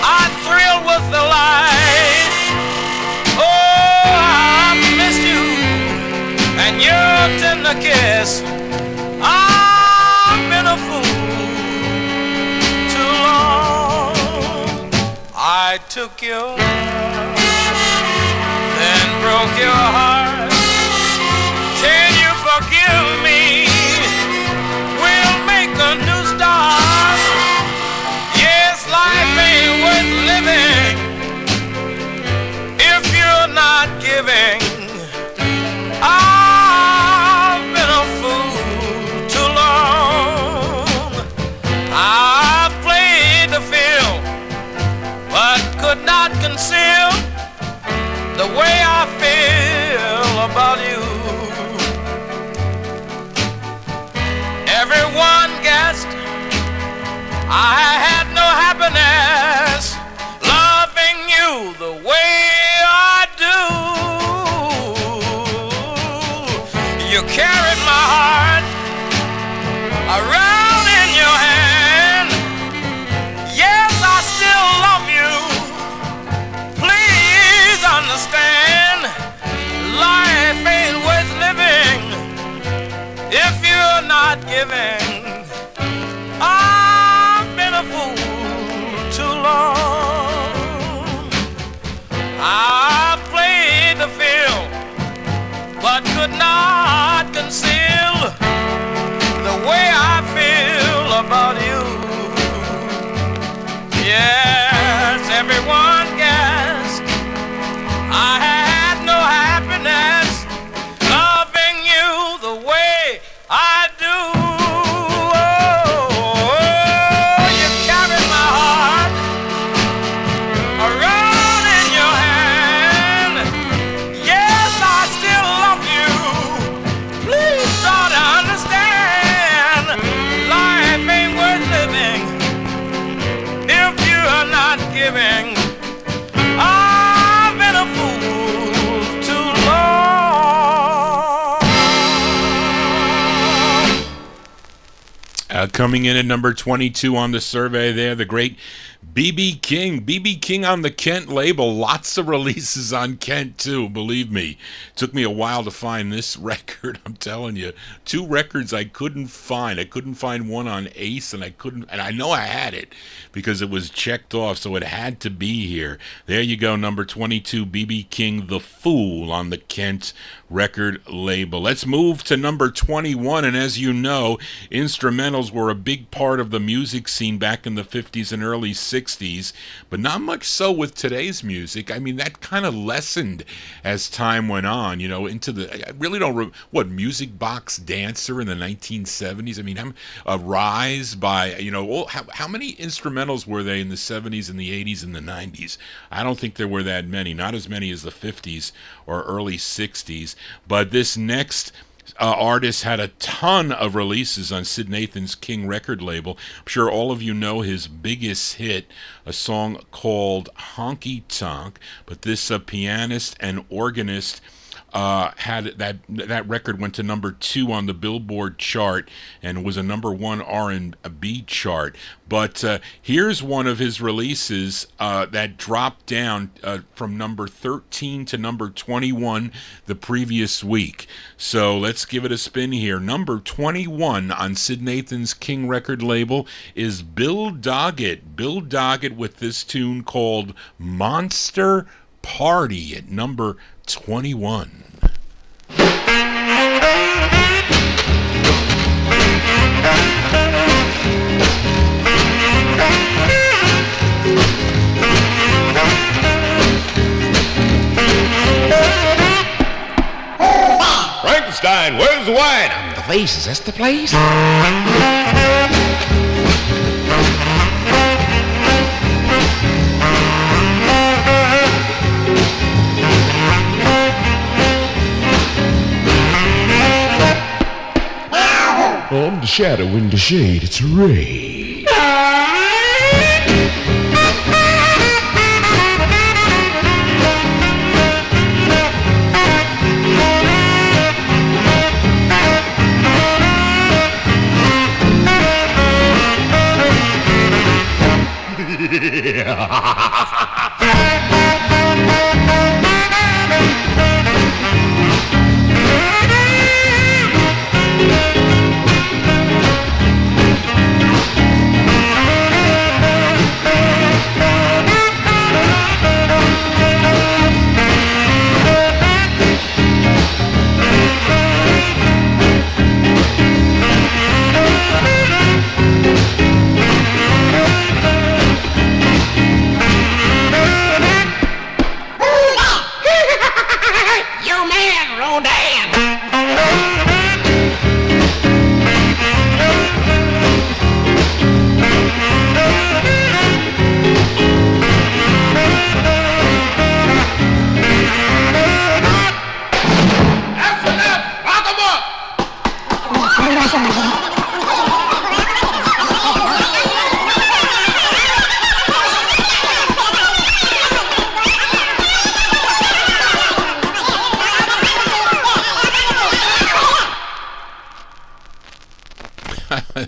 I thrilled with the light. Oh, I missed you and your tender kiss. I've been a fool too long. I took your love, then broke your heart. Can you forgive me? We'll make a new start. Yes, life ain't worth living if you're not giving. I've been a fool too long. I've played the field, but could not conceal the way I feel about you. Everyone guessed I had no happiness loving you the way I do. You carried my heart around in your hand. Yes, I still love you. Please understand, life ain't worth living if you're not giving. I've been a fool too long. I played the field, but could not conceal the way I feel about you. Yes, everyone guessed I had no happiness loving you the way I do. Oh, you carried my heart around in your hand. Yes, I still love you. Please try to understand, life ain't worth living if you're not giving. I've been a fool too long. Coming in at number 22 on the survey there, the great BB King. BB King on the Kent label. Lots of releases on Kent, too, believe me. Took me a while to find this record, I'm telling you. 2 records I couldn't find. I couldn't find one on Ace, and I know I had it because it was checked off, so it had to be here. There you go, number 22, BB King, The Fool on the Kent record label. Let's move to number 21, and as you know, instrumentals were a big part of the music scene back in the 50s and early 60s. 60s, but not much so with today's music. I mean, that kind of lessened as time went on, into the, I really don't, what, Music Box Dancer in the 1970s? I mean, Rise by, how many instrumentals were they in the 70s and the 80s and the 90s? I don't think there were that many, not as many as the 50s or early 60s, but this next artist had a ton of releases on Sid Nathan's King record label. I'm sure all of you know his biggest hit, a song called Honky Tonk, but this pianist and organist had that record went to number 2 on the Billboard chart and was a number 1 R&B chart. But here's one of his releases that dropped down from number 13 to number 21 the previous week. So let's give it a spin here. Number 21 on Sid Nathan's King record label is Bill Doggett. Bill Doggett with this tune called Monster Party at number 21. Frankenstein, where's the wine? The place, is this the place? I'm the shadow in the shade, it's Ray.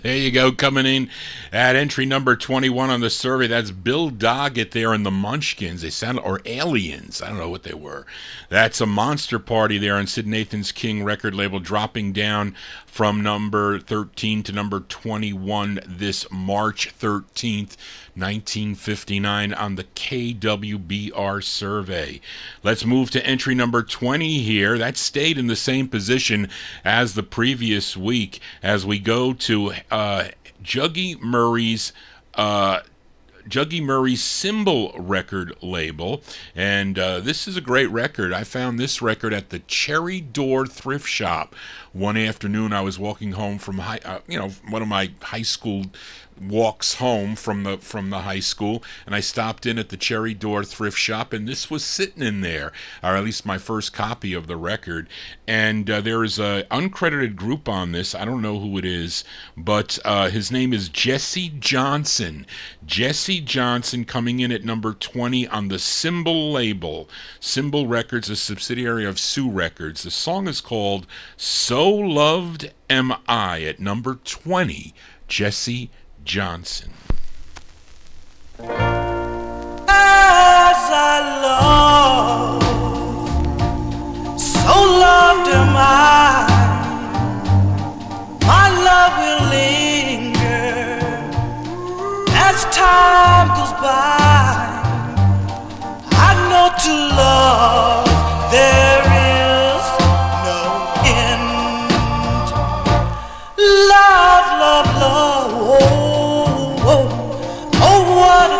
There you go, coming in at entry number 21 on the survey. That's Bill Doggett there and the Munchkins. They sound, or Aliens. I don't know what they were. That's a Monster Party there on Sid Nathan's King record label, dropping down from number 13 to number 21 this March 13th, 1959 on the KWBR survey. Let's move to entry number 20 here. That stayed in the same position as the previous week as we go to Juggy Murray's Symbol record label, and this is a great record. I found this record at the Cherry Door thrift shop one afternoon. I was walking home from one of my high school walks home from the high school, and I stopped in at the Cherry Door thrift shop, and this was sitting in there, or at least my first copy of the record. And there is an uncredited group on this. I don't know who it is, but his name is Jesse Johnson. Jesse Johnson coming in at number 20 on the Symbol label. Symbol Records, a subsidiary of Sue Records. The song is called So Loved Am I at number 20. Jesse Johnson. As I love, so loved am I. My love will linger as time goes by. I know to love there is no end. Love, love, love. Oh, what a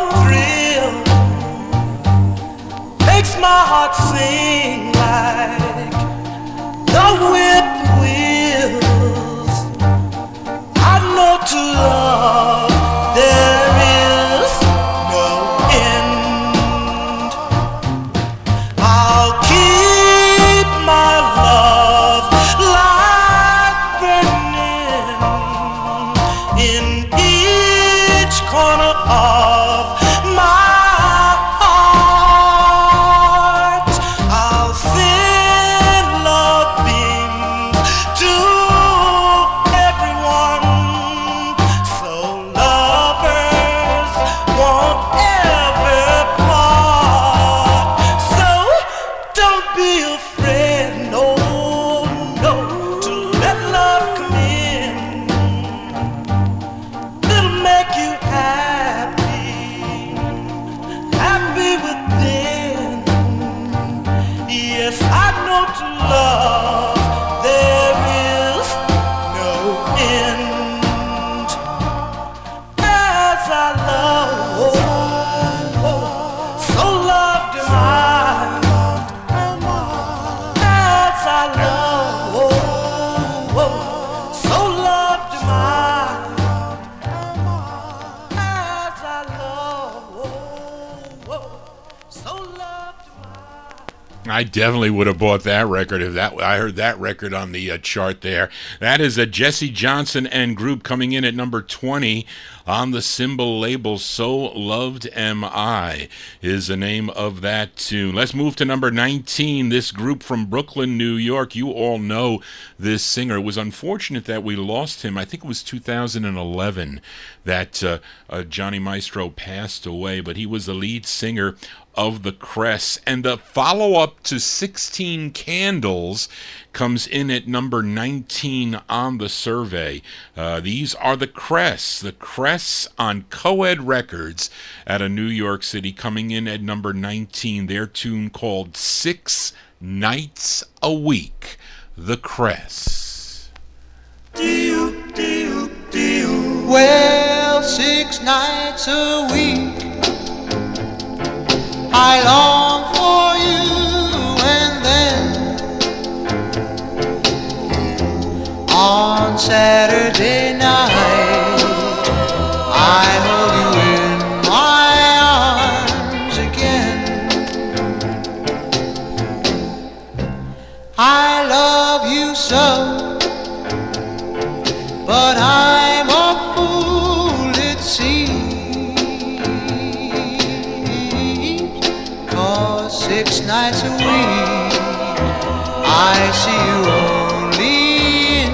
I definitely would have bought that record if I heard that record on the chart there. That is a Jesse Johnson and Group coming in at number 20 on the Symbol label. So Loved Am I is the name of that tune. Let's move to number 19. This group from Brooklyn, New York. You all know this singer. It was unfortunate that we lost him. I think it was 2011 that Johnny Maestro passed away, but he was the lead singer of the Cress. And the follow-up to 16 Candles comes in at number 19 on the survey. These are the Cress on Coed Records out of New York City, coming in at number 19. Their tune called 6 Nights a Week. The Cress. Well, 6 nights a week I long for you, and then on Saturday night I hold you in my arms again. I love you so, but I'm a fool, it seems. 6 nights a week I see you only in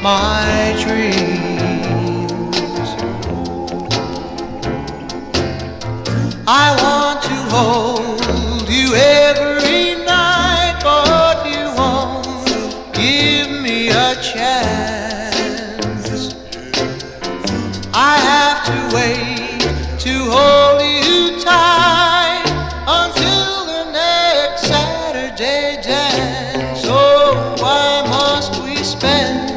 my dreams. I want to hold you every night, but you won't give me a chance. I have to wait to hold you tight until the next Saturday dance. Oh, why must we spend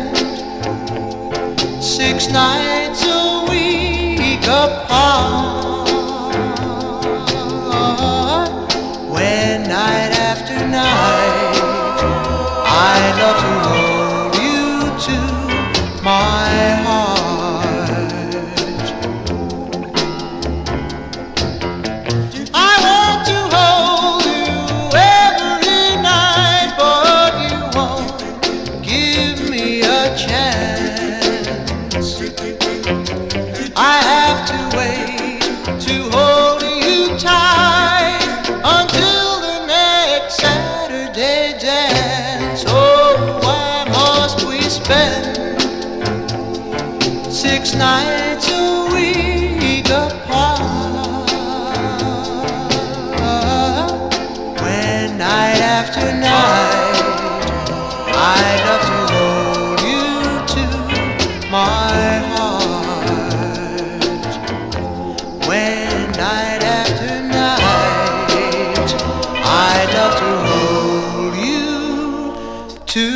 6 nights a week apart, when night after night I love to hold you to my heart? I have to wait to hold you tight until the next Saturday dance. Oh, why must we spend 6 nights a week apart, when night after night I love to hold you to my heart? When night after night I love to hold you to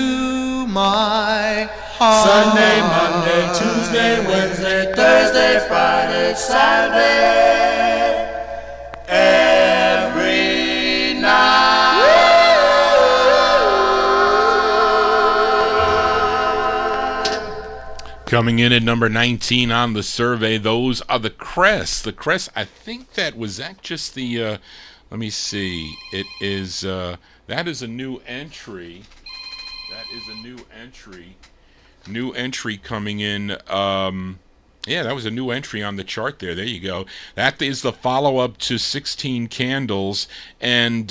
my heart. Sunday, Monday, Tuesday, Wednesday, Thursday, Friday, Saturday, every night. Coming in at number 19 on the survey, those are the Cress. The Cress, I think that just the, let me see. It is, that is a new entry. That is a new entry. New entry coming in. Yeah, that was a new entry on the chart there. There you go. That is the follow-up to 16 Candles. And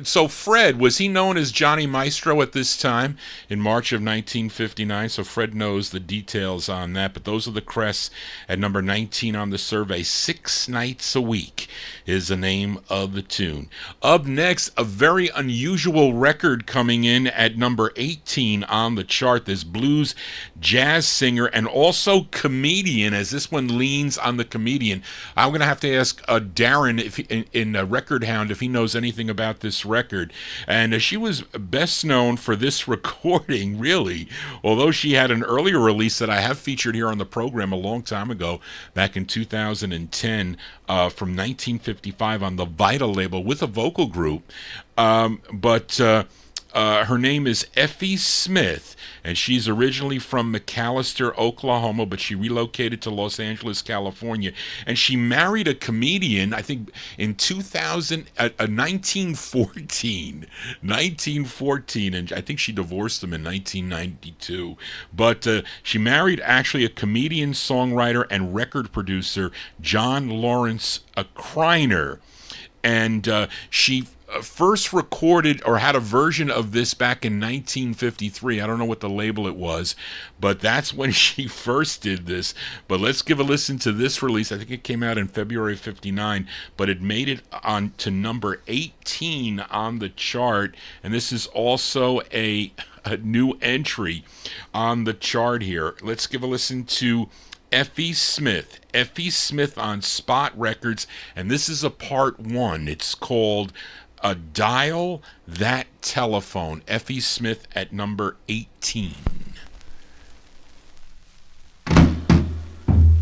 so Fred, was he known as Johnny Maestro at this time in March of 1959? So Fred knows the details on that. But those are the Cress at number 19 on the survey. 6 Nights a Week is the name of the tune. Up next, a very unusual record coming in at number 18 on the chart. This blues jazz singer and also comedian, as this one leans on the comedian. I'm going to have to ask Darren if in Record Hound if he knows anything about this record. And she was best known for this recording, really, although she had an earlier release that I have featured here on the program a long time ago, back in 2010, from 1955 on the Vital label with a vocal group. But Her name is Effie Smith, and she's originally from McAlester, Oklahoma, but she relocated to Los Angeles, California, and she married a comedian, I think, in 1914, and I think she divorced him in 1992, but she married actually a comedian, songwriter, and record producer, John Lawrence Kreiner, and she first recorded or had a version of this back in 1953. I don't know what the label it was, but that's when she first did this. But let's give a listen to this release. I think it came out in February of 59, but it made it on to number 18 on the chart, and this is also a new entry on the chart here. Let's give a listen to Effie Smith on Spot Records, and this is a part 1. It's called Dial That Telephone. Effie Smith at number 18.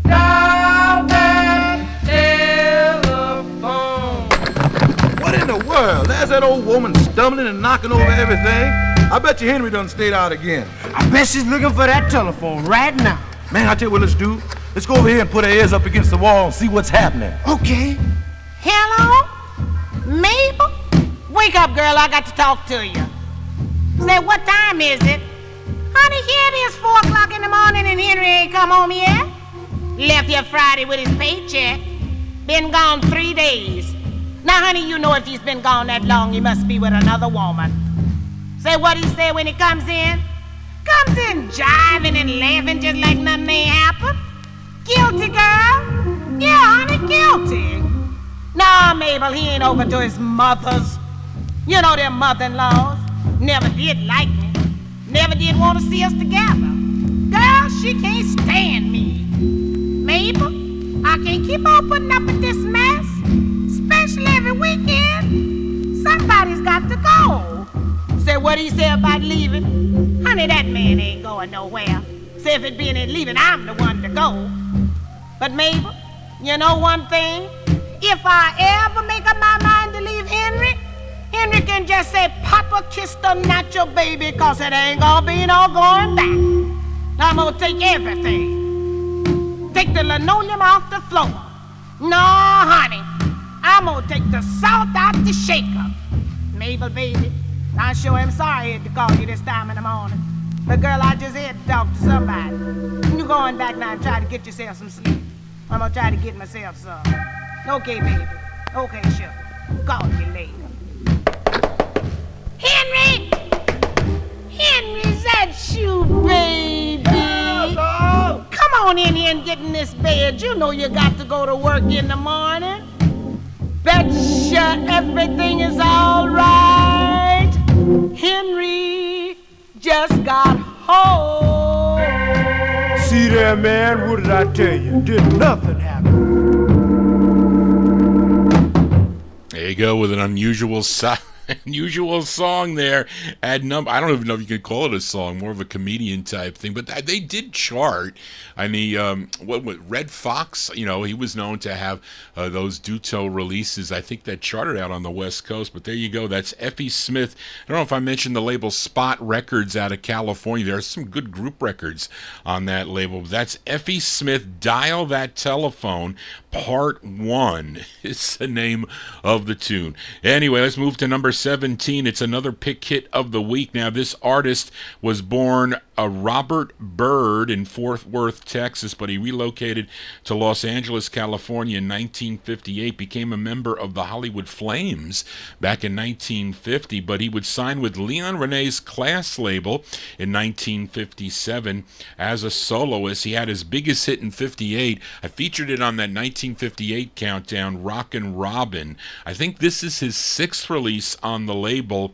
Dial that telephone. What in the world? There's that old woman stumbling and knocking over everything. I bet you Henry done stayed out again. I bet she's looking for that telephone right now. Man, I tell you what let's do. Let's go over here and put our ears up against the wall and see what's happening. Okay. Hello? Mabel? Wake up, girl. I got to talk to you. Say, what time is it? Honey, here it is 4 o'clock in the morning and Henry ain't come home yet. Left here Friday with his paycheck. Been gone 3 days. Now, honey, you know if he's been gone that long, he must be with another woman. Say what he say when he comes in? Comes in jiving and laughing just like nothing ain't happened. Guilty, girl. Yeah, honey, guilty. Nah, Mabel, he ain't over to his mother's. You know them mother-in-laws. Never did like me. Never did want to see us together. Girl, she can't stand me. Mabel, I can't keep on putting up with this mess. Especially every weekend. Somebody's got to go. Say what he said about leaving. Honey, that man ain't going nowhere. Say if it being in leaving, I'm the one to go. But Mabel, you know one thing? If I ever make up my mind to leave Henry can just say, Papa kissed a natural baby, cause it ain't gonna be no going back. I'm gonna take everything. Take the linoleum off the floor. No, honey, I'm gonna take the salt out the shaker. Mabel, baby, I sure am sorry I had to call you this time in the morning. But girl, I just had to talk to somebody. You going back now and try to get yourself some sleep. I'm gonna try to get myself some. Okay, baby. Okay, sure. Call you later. Henry! Henry's that you, baby? Hello? Come on in here and get in this bed. You know you got to go to work in the morning. Betcha everything is all right. Henry just got home. See there, man, what did I tell you? Did nothing happen. There you go, with an unusual song there. I don't even know if you could call it a song, more of a comedian type thing, but they did chart. I mean, what Red Fox, he was known to have those Duto releases, I think, that charted out on the West Coast. But there you go, that's Effie Smith. I don't know if I mentioned the label Spot Records out of California. There are some good group records on that label. That's Effie Smith, Dial That Telephone, Part 1 is the name of the tune. Anyway, let's move to number 17. It's another pick hit of the week. Now, this artist was born Robert Byrd in Fort Worth, Texas, but he relocated to Los Angeles, California in 1958, became a member of the Hollywood Flames back in 1950, but he would sign with Leon Renee's Class label in 1957 as a soloist. He had his biggest hit in 58. I featured it on that 1958 countdown, Rockin' Robin. I think this is his 6th release on the label.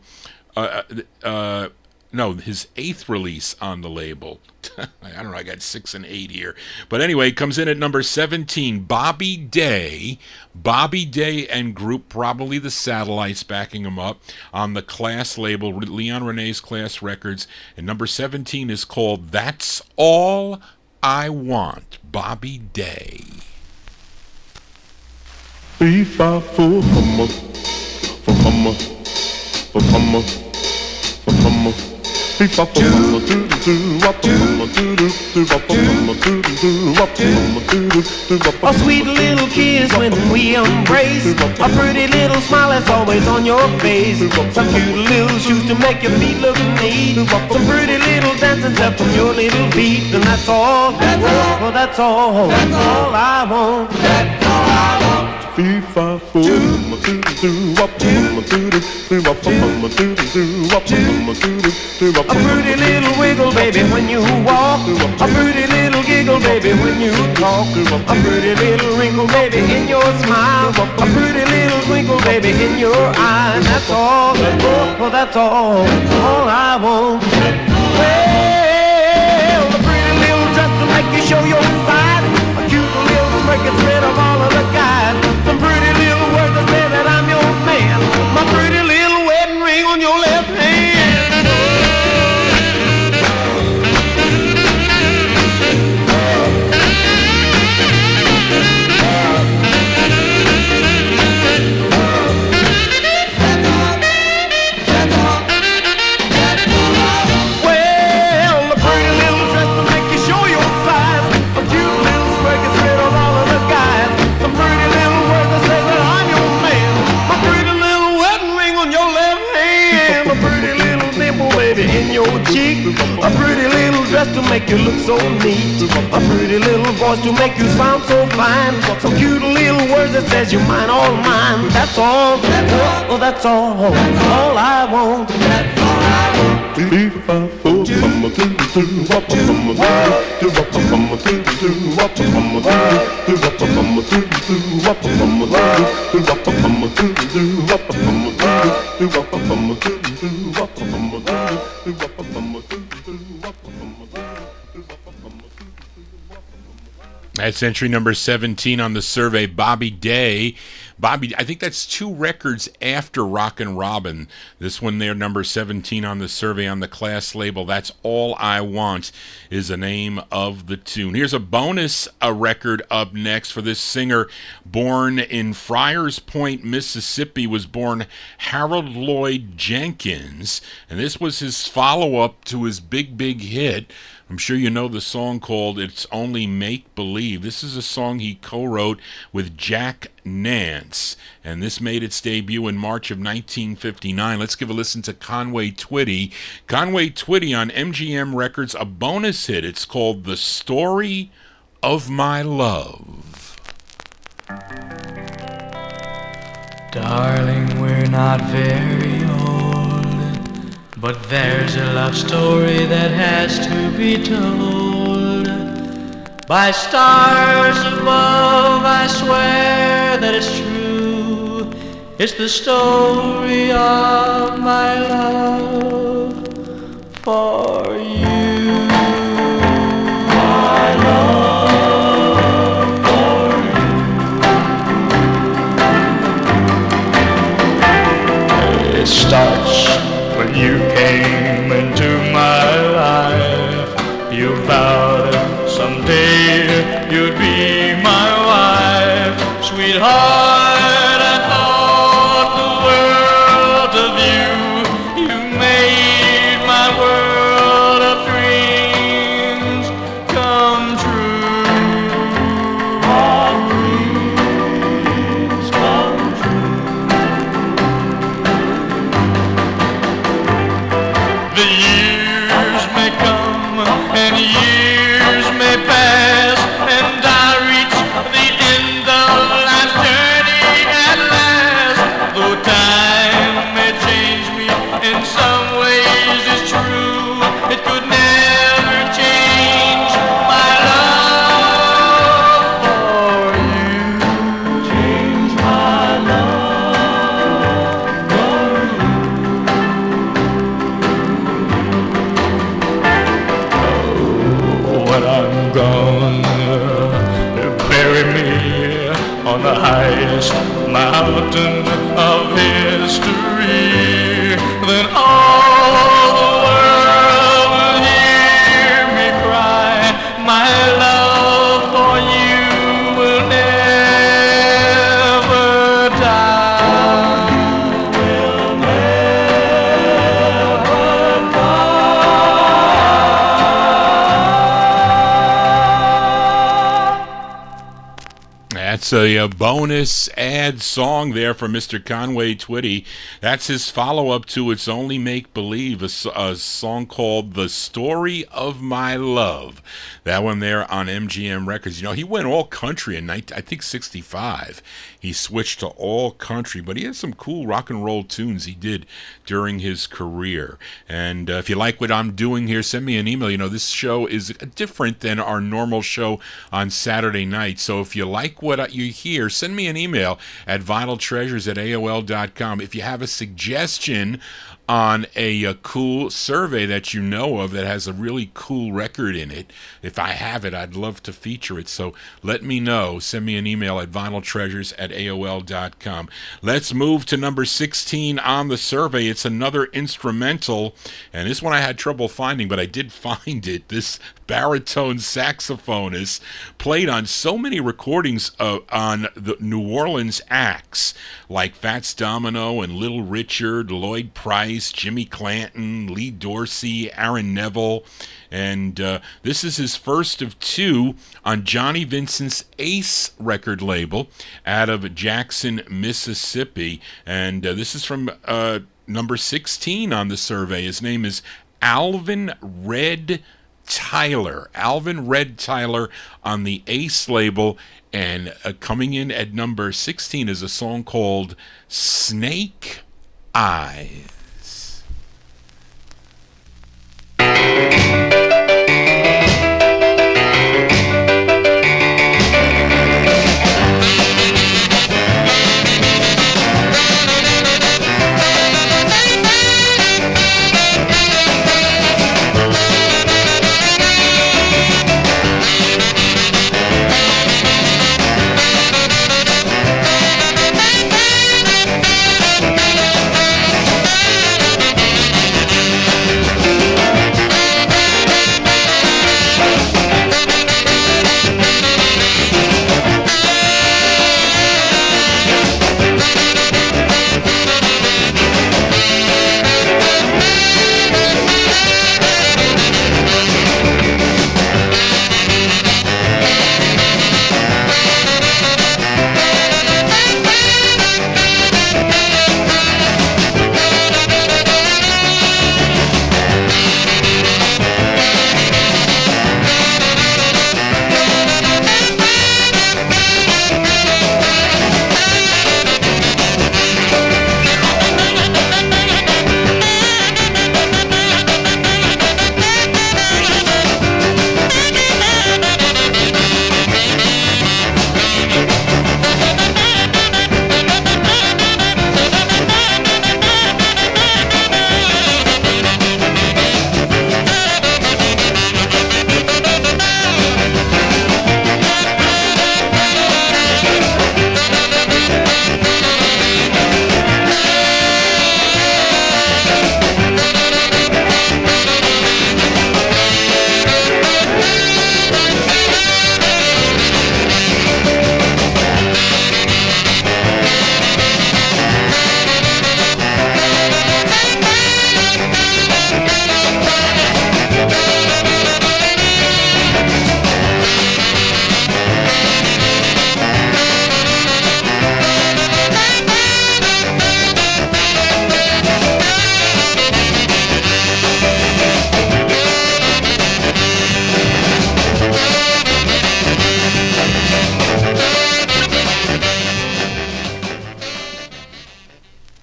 No, his 8th release on the label. I don't know, I got 6 and 8 here. But anyway, comes in at number 17, Bobby Day. Bobby Day and group, probably the Satellites backing him up, on the Class label, Leon Renee's Class Records. And number 17 is called That's All I Want, Bobby Day. Fee-fa-foo, hummer, for hummer, for hummer, for A sweet little kiss when we embrace. A pretty little smile that's always on your face. Some cute little shoes to make your feet look neat. Some pretty little dancing stuff from your little beat. And that's all, well, that's all I want. That's all I want. A pretty little wiggle, baby, when you walk. A pretty little giggle, baby, when you talk. A pretty little wrinkle, baby, in your smile. A pretty little twinkle, baby, in your eye. That's all, well, that's all I want. Well, a pretty little dress to make you show your size. A cute little smirk gets rid of all of the guys. Some pretty little words that say that I'm your man. My pretty little wedding ring on your left hand. A pretty little dress to make you look so neat. A pretty little voice to make you sound so fine. Some cute little words that says you're mine, all mine. That's all, oh, that's all I want. That's all I want. That's entry number 17 on the survey, Bobby Day. Bobby, I think that's 2 records after Rockin' Robin. This one there, number 17 on the survey on the Class label. That's All I Want is the name of the tune. Here's a bonus record up next for this singer. Born in Friars Point, Mississippi, was born Harold Lloyd Jenkins. And this was his follow-up to his big hit. I'm sure you know the song called It's Only Make Believe. This is a song he co-wrote with Jack Nance, and this made its debut in March of 1959. Let's give a listen to Conway Twitty. Conway Twitty on MGM Records, a bonus hit. It's called The Story of My Love. Darling, we're not very old, but there's a love story that has to be told. By stars above, I swear that it's true. It's the story of my love for you. My love for you. It starts when you came into my life. You vowed someday you'd be my wife. Sweetheart, I thought the world of you. You made my world of dreams come true. Our dreams come true. The years may come and years may pass, and I reach the end of life's journey at last. Though time may change me in some ways, it's true, it could never change my love for you. Change my love for you. When I'm gone, bury me on the highest mountain of history. Then all the world will hear me cry. My love for you will never die. Will never die. That's a bonus ad song there from Mr. Conway Twitty. That's his follow-up to It's Only Make Believe, a song called The Story of My Love. That one there on MGM Records. You know, he went all country in, I think, 65. He switched to all country, but he had some cool rock and roll tunes he did during his career. And if you like what I'm doing here, send me an email. You know, this show is different than our normal show on Saturday night. So if you like what you hear, send me an email at vinyltreasures@aol.com. If you have a suggestion on a cool survey that you know of that has a really cool record in it, if I have it, I'd love to feature it. So let me know. Send me an email at vinyltreasures@aol.com. Let's move to number 16 on the survey. It's another instrumental, and this one I had trouble finding, but I did find it. This baritone saxophonist played on so many recordings on the New Orleans acts like Fats Domino and Little Richard, Lloyd Price, Jimmy Clanton, Lee Dorsey, Aaron Neville, and this is his first of two on Johnny Vincent's Ace record label out of Jackson, Mississippi, and this is from number 16 on the survey. His name is Alvin Red Tyler on the Ace label, and coming in at number 16 is a song called Snake Eyes.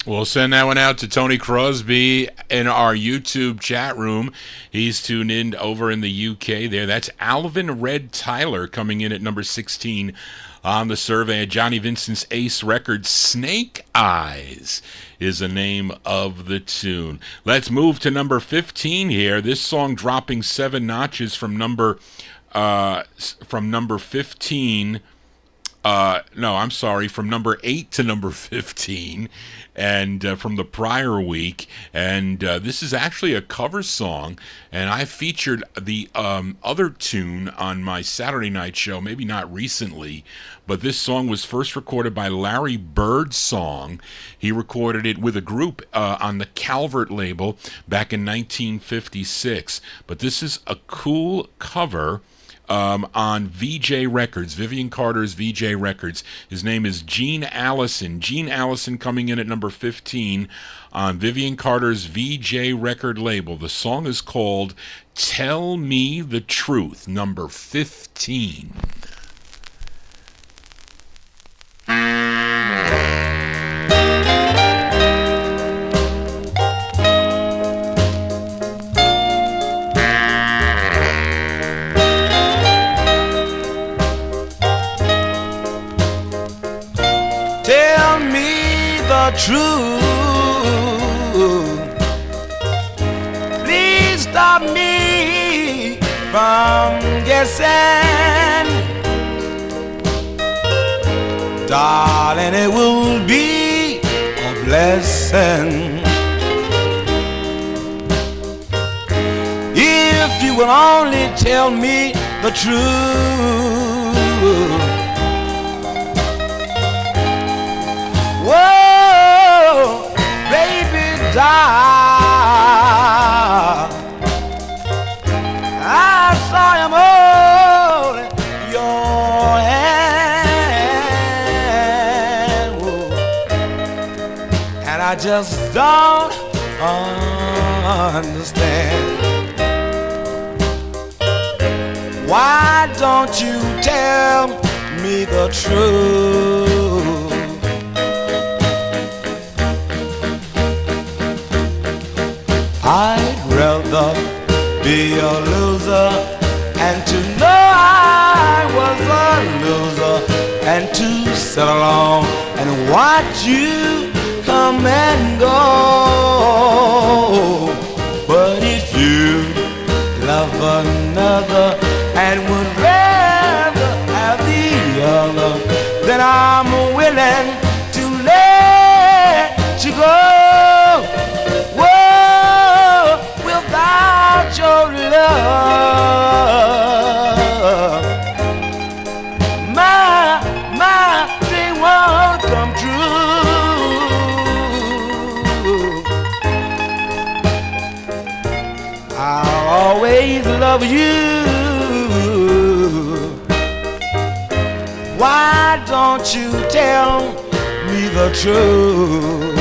We'll send that one out to Tony Crosby in our YouTube chat room. He's tuned in over in the UK there. That's Alvin Red Tyler coming in at number 16 on the survey at Johnny Vincent's Ace Records. Snake Eyes is the name of the tune. Let's move to number 15 here. This song dropping 7 notches from number 15. From number 8 to number 15, and from the prior week. And this is actually a cover song, and I featured the other tune on my Saturday night show, maybe not recently, but this song was first recorded by Larry Birdsong. He recorded it with a group on the Calvert label back in 1956. But this is a cool cover on VJ Records, Vivian Carter's VJ Records. His name is Gene Allison. Gene Allison coming in at number 15 on Vivian Carter's VJ record label. The song is called Tell Me the Truth, number 15. Tell me the truth. Please stop me from guessing. Darling, it will be a blessing if you will only tell me the truth. Whoa, baby, die. I saw him holding your hand. Whoa. And I just don't understand. Why don't you tell me the truth? I'd rather be a loser and to know I was a loser and to sit alone and watch you come and go. But if you love another and would rather have the other, then I'm willing to let you go. Without your love, my dream won't come true. I'll always love you. Why don't you tell me the truth?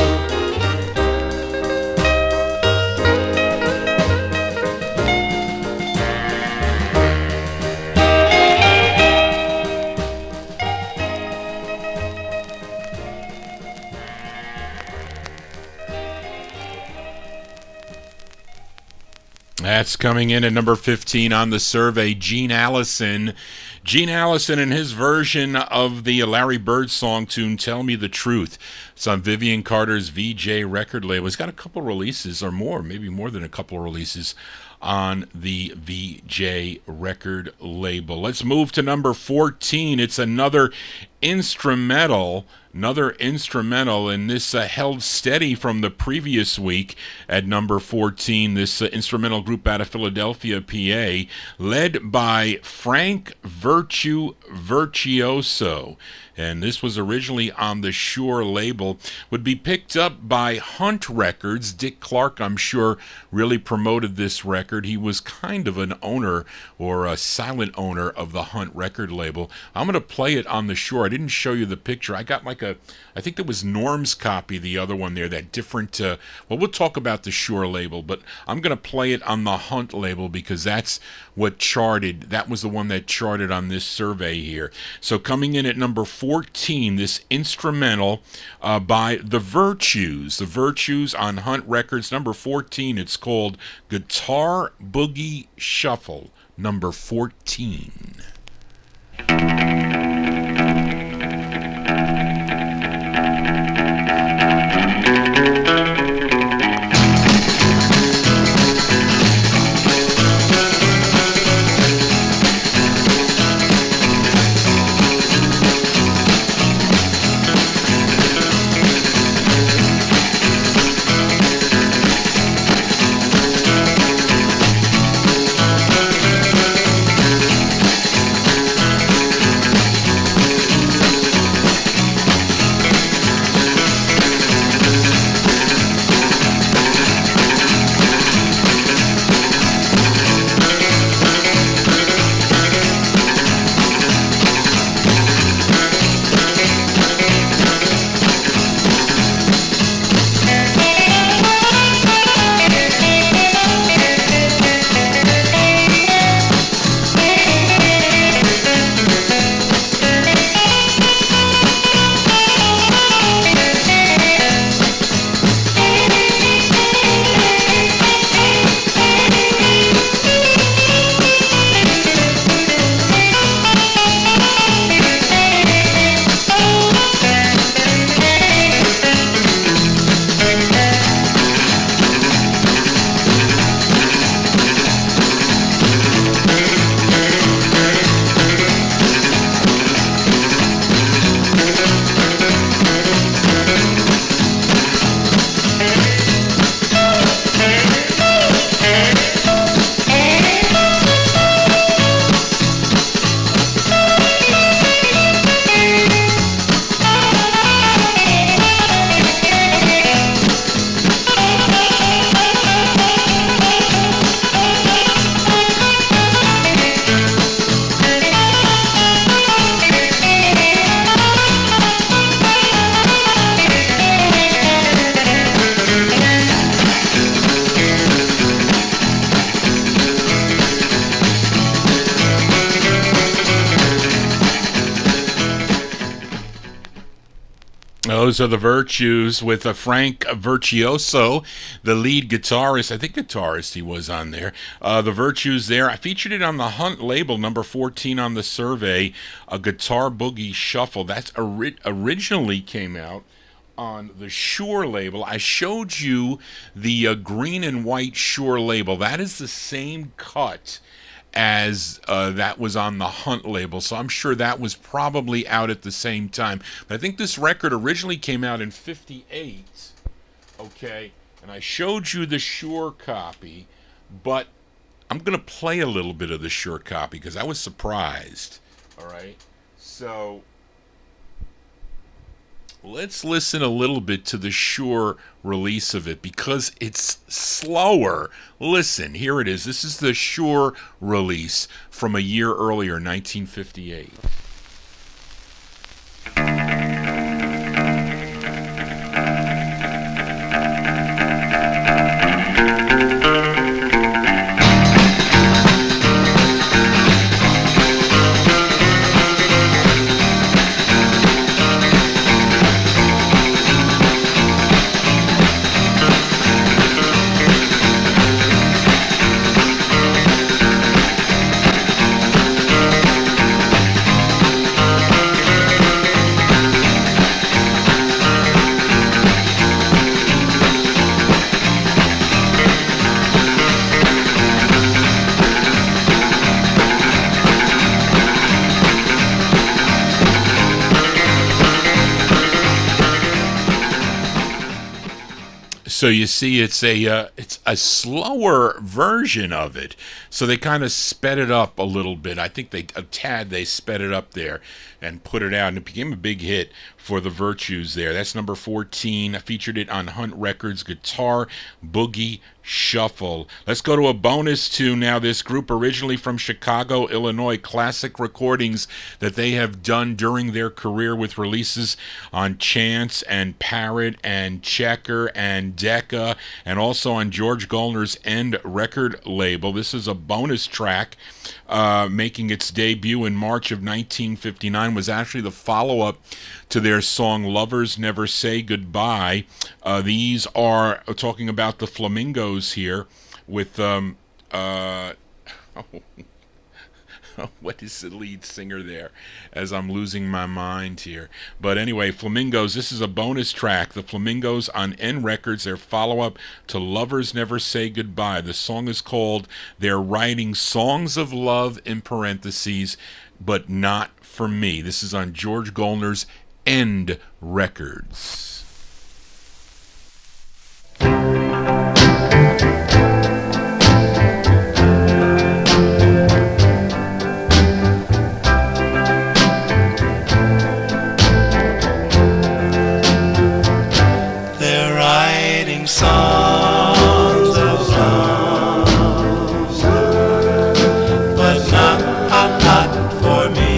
That's coming in at number 15 on the survey, Gene Allison. Gene Allison and his version of the Larry Bird song tune, Tell Me the Truth. It's on Vivian Carter's VJ record label. He's got a couple releases or more, maybe more than a couple releases on the VJ record label. Let's move to number 14. It's another instrumental, and this held steady from the previous week at number 14. This instrumental group out of Philadelphia, PA, led by Frank Virtuoso. And this was originally on the Shure label, would be picked up by Hunt Records. Dick Clark, I'm sure, really promoted this record. He was kind of an owner or a silent owner of the Hunt record label. I'm going to play it on the Shure. I didn't show you the picture. I got like I think there was Norm's copy, the other one there, that different, we'll talk about the Shure label, but I'm going to play it on the Hunt label because that's what charted. That was the one that charted on this survey here. So coming in at number 14, this instrumental by The Virtues. The Virtues on Hunt Records, number 14. It's called Guitar Boogie Shuffle, number 14. Those are the Virtues with Frank Virtuoso, the lead guitarist. I think guitarist he was on there. The Virtues there. I featured it on the Hunt label, number 14 on the survey, a Guitar Boogie Shuffle. That's originally came out on the Shure label. I showed you the green and white Shure label. That is the same cut as that was on the Hunt label, so I'm sure that was probably out at the same time. But I think this record originally came out in 58, okay, and I showed you the Shure copy, but I'm going to play a little bit of the Shure copy because I was surprised, all right? So let's listen a little bit to the Shure release of it because it's slower. Listen, here it is. This is the Shure release from a year earlier, 1958. So you see, it's a slower version of it. So they kind of sped it up a little bit. I think they sped it up there and put it out, and it became a big hit for the Virtues there. That's number 14. I featured it on Hunt Records, Guitar Boogie Shuffle. Let's go to a bonus tune now. This group originally from Chicago, Illinois, classic recordings that they have done during their career with releases on Chance and Parrot and Checker and Decca, and also on George Gollner's End record label. This is a bonus track making its debut in March of 1959. Was actually the follow-up to their song Lovers Never Say Goodbye. These are talking about the Flamingos here with what is the lead singer there, as I'm losing my mind here. But anyway, Flamingos, this is a bonus track. The Flamingos on N Records, their follow-up to Lovers Never Say Goodbye. The song is called They're Writing Songs of Love in parentheses, but Not For Me. This is on George Gollner's End Records. They're writing songs of love, but not for me.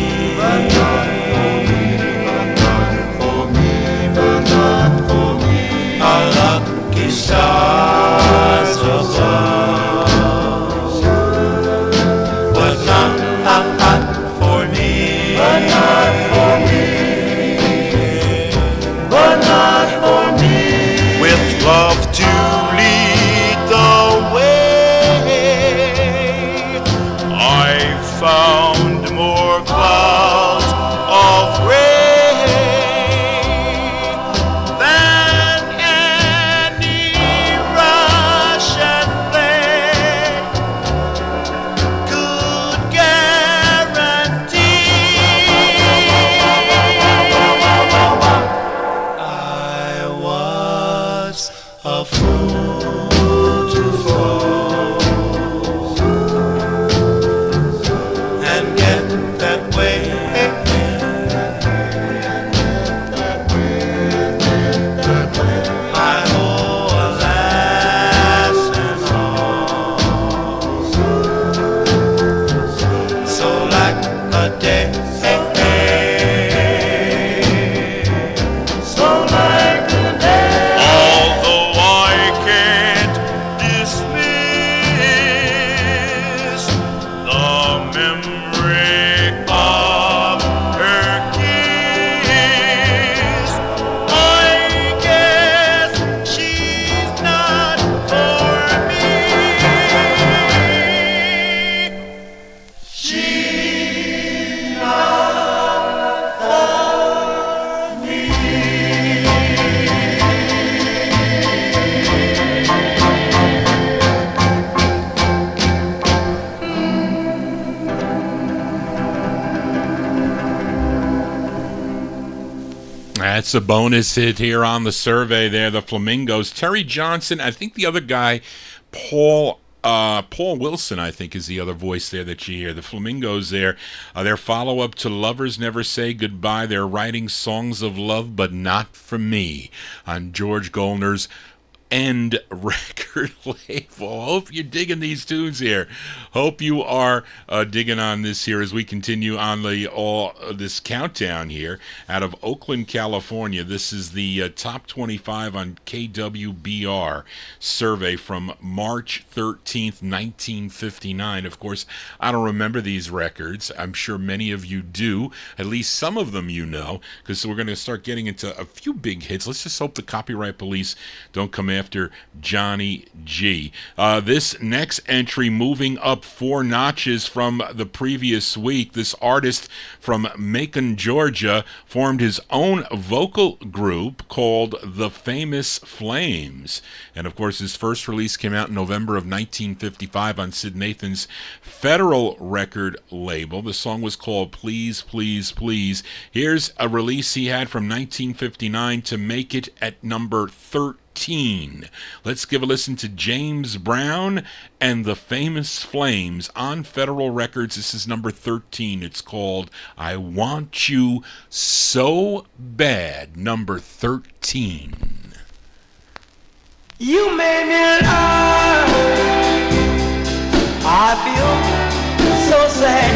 That's a bonus hit here on the survey there, the Flamingos. Terry Johnson, I think the other guy, Paul Wilson, I think, is the other voice there that you hear. The Flamingos there, their follow-up to Lovers Never Say Goodbye. They're writing songs of love, but not for me, on George Goldner's End record label. Hope you're digging these tunes here. Hope you are digging on this here as we continue on this countdown here out of Oakland, California. This is the top 25 on KWBR survey from March 13th, 1959. Of course, I don't remember these records. I'm sure many of you do. At least some of them you know, because we're going to start getting into a few big hits. Let's just hope the copyright police don't come after Johnny G. This next entry, moving up 4 notches from the previous week, this artist from Macon, Georgia, formed his own vocal group called The Famous Flames. And of course, his first release came out in November of 1955 on Sid Nathan's Federal record label. The song was called Please, Please, Please. Here's a release he had from 1959 to make it at number 13. Let's give a listen to James Brown and the Famous Flames on Federal Records. This is number 13. It's called I Want You So Bad, number 13. You made me laugh. I feel so sad.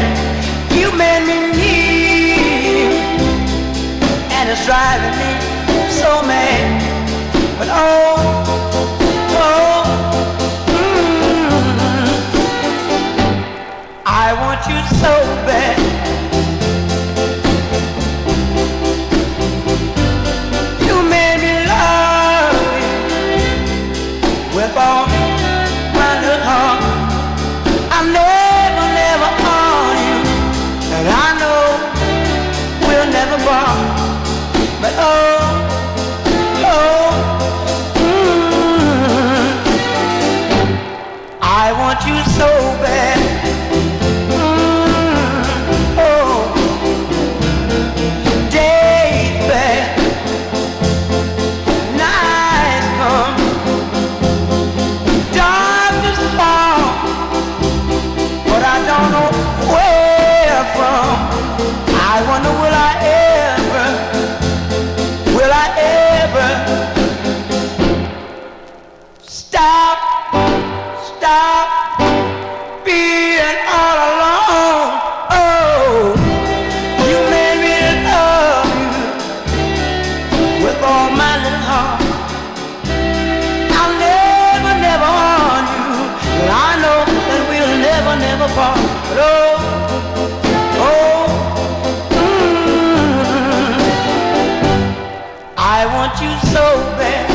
You made me kneel, and it's driving me so mad. But I want you so bad. You made me love you with all my little heart. I never on you, and I know we'll never part. But I want you so bad. Days bad, nights come, darkness fall, but I don't know where from. I wonder will I ever stop being all alone. Oh, you made me love you with all my little heart. I'll never harm you, but I know that we'll never part. But I want you so bad.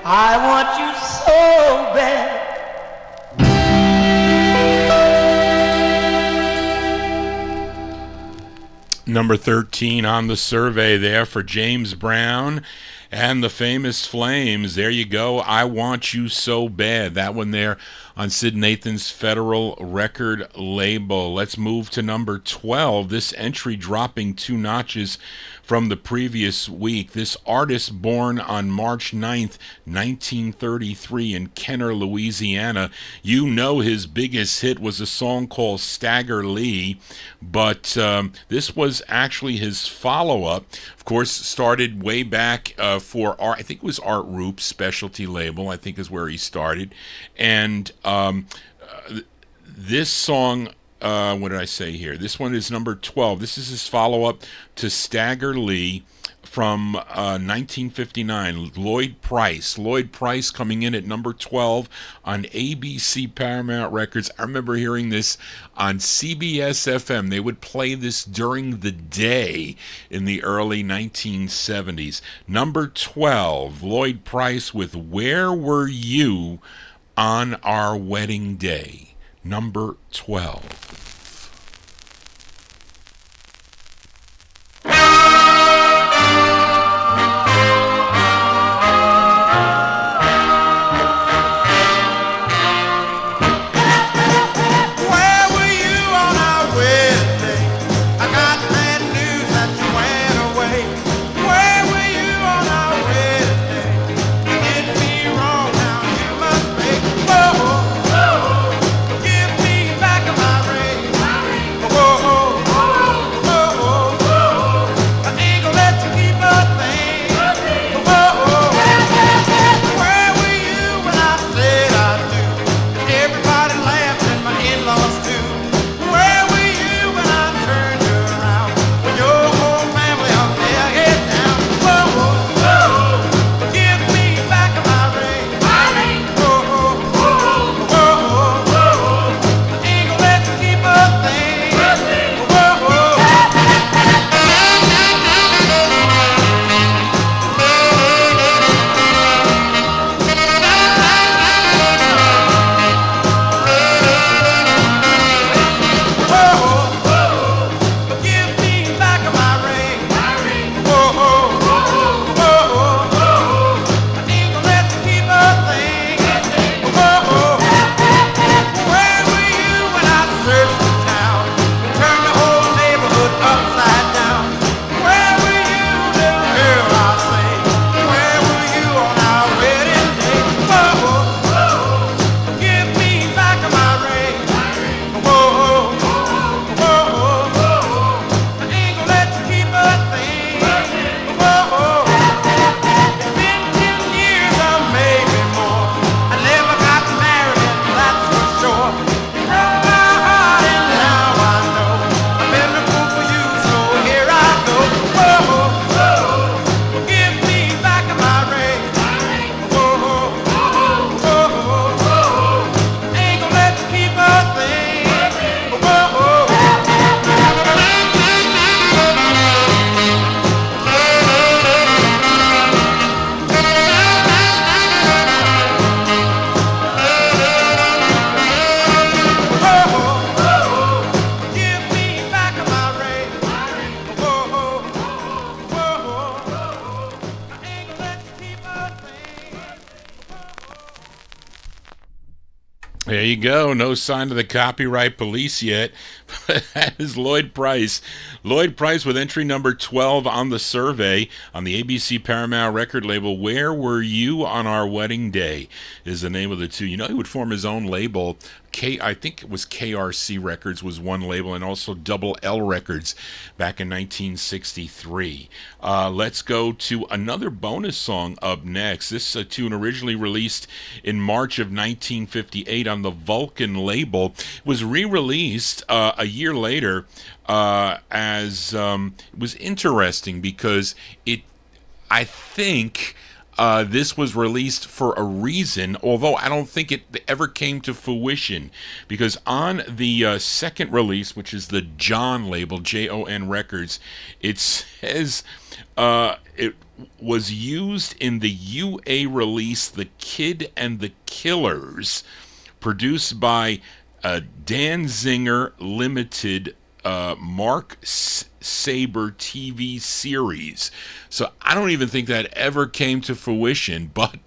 I want you so bad. Number 13 on the survey there for James Brown and the Famous Flames. There you go. I Want You So Bad. That one there on Sid Nathan's Federal record label. Let's move to number 12. This entry dropping 2 notches from the previous week. This artist, born on March 9th, 1933 in Kenner, Louisiana. You know his biggest hit was a song called Stagger Lee, but this was actually his follow-up. Of course, started way back for Art, I think it was Art Roop's specialty label, I think is where he started. And This song, what did I say here? This one is number 12. This is his follow-up to Stagger Lee from 1959, Lloyd Price. Lloyd Price coming in at number 12 on ABC Paramount Records. I remember hearing this on CBS FM. They would play this during the day in the early 1970s. Number 12, Lloyd Price with Where Were You on Our Wedding Day? Number 12. There you go. No sign of the copyright police yet. But that is Lloyd Price. Lloyd Price with entry number 12 on the survey on the ABC Paramount record label. Where Were You on Our Wedding Day is the name of the two. You know, he would form his own label. I think it was KRC Records was one label, and also Double L Records back in 1963. Let's go to another bonus song up next. This tune originally released in March of 1958 on the Vulcan label, was re-released a year later as it was interesting because I think this was released for a reason, although I don't think it ever came to fruition, because on the second release, which is the John label, Jon Records, it says it was used in the UA release The Kid and the Killers, produced by Dan Zinger Limited, Mark Saber TV series. So I don't even think that ever came to fruition, but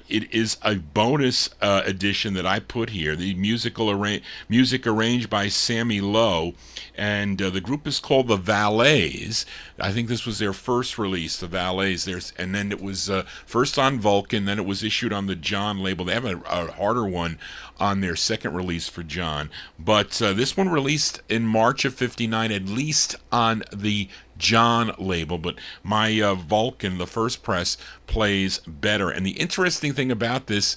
it is a bonus edition that I put here. The music arranged by Sammy Lowe, and the group is called the Valets. I think this was their first release, the Valets. And then it was first on Vulcan, then it was issued on the John label. They have a harder one on their second release for John. But this one released in March of '59, at least on the John label, but my Vulcan, the first press, plays better. And the interesting thing about this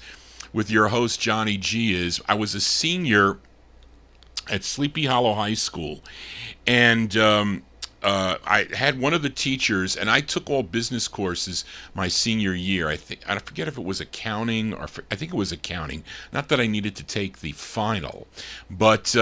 with your host Johnny G is I was a senior at Sleepy Hollow High School, and I had one of the teachers, and I took all business courses my senior year. I forget if it was accounting or I think it was accounting. Not that I needed to take the final, but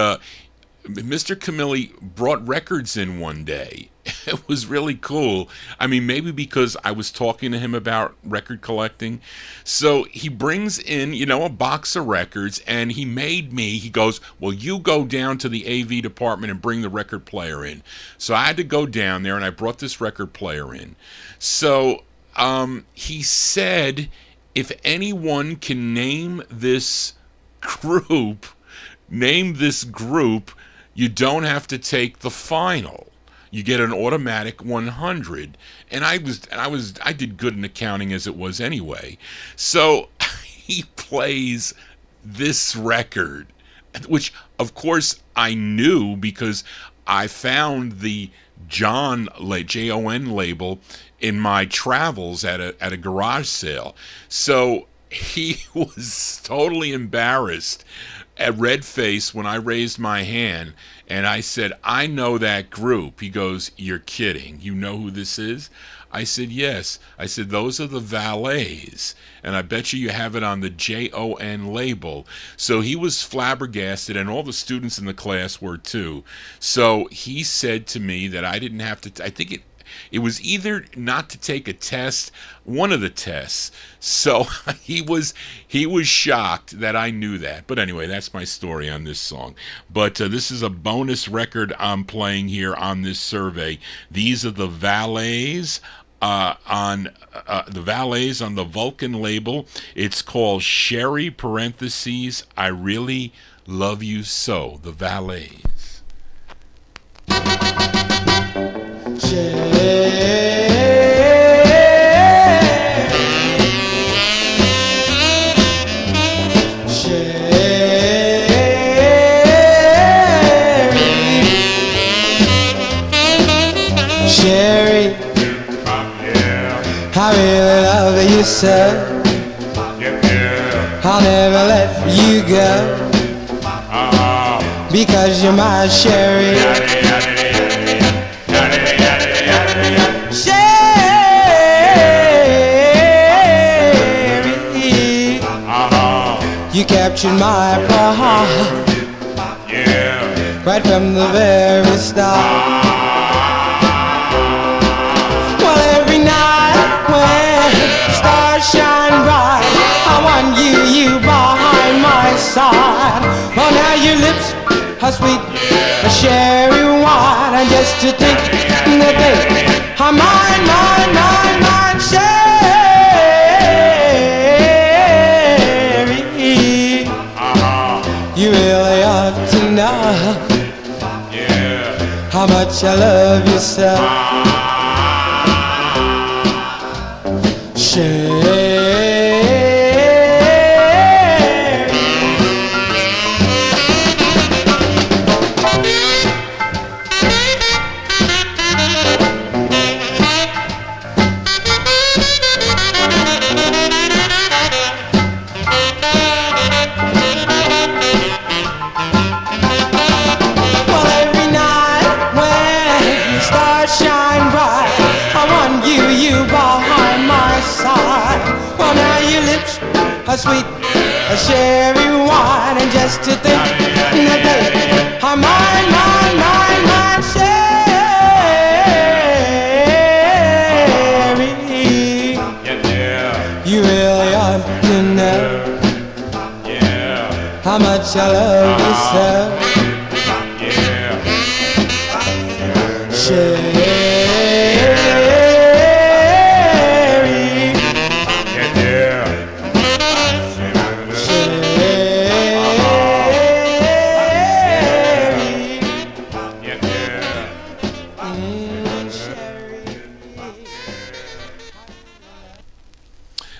Mr. Camilli brought records in one day. It was really cool. I mean, maybe because I was talking to him about record collecting. So he brings in, a box of records, and he goes, well, you go down to the AV department and bring the record player in. So I had to go down there, and I brought this record player in. So he said, if anyone can name this group, you don't have to take the final. You get an automatic 100. And I did good in accounting as it was anyway. So he plays this record, which of course I knew because I found the John Jon label in my travels at a garage sale. So he was totally embarrassed, at red face, when I raised my hand and I said, I know that group. He goes, you're kidding. You know who this is? I said, yes. I said, those are the Valets, and I bet you have it on the JON label. So he was flabbergasted, and all the students in the class were too. So he said to me that I didn't have to, I think it was either not to take a test, one of the tests. So he was shocked that I knew that. But anyway, that's my story on this song. But this is a bonus record I'm playing here on this survey. These are the Valets on the Vulcan label. It's called Sherry (parentheses) I Really Love You So. The Valets. Sherry, I really love you so. I'll never let you go, because you're my Sherry. You captured my heart, right from the very start. Well, every night when stars shine bright, I want you by my side. Oh, now your lips are sweet, a sherry wine, and just to think that they are mine, Sherry. You really ought to know how much I love you so. Sherry. Sweet, a sherry wine, and just to think that they are mine, Sherry. You really ought to know how much I love you so. Sherry.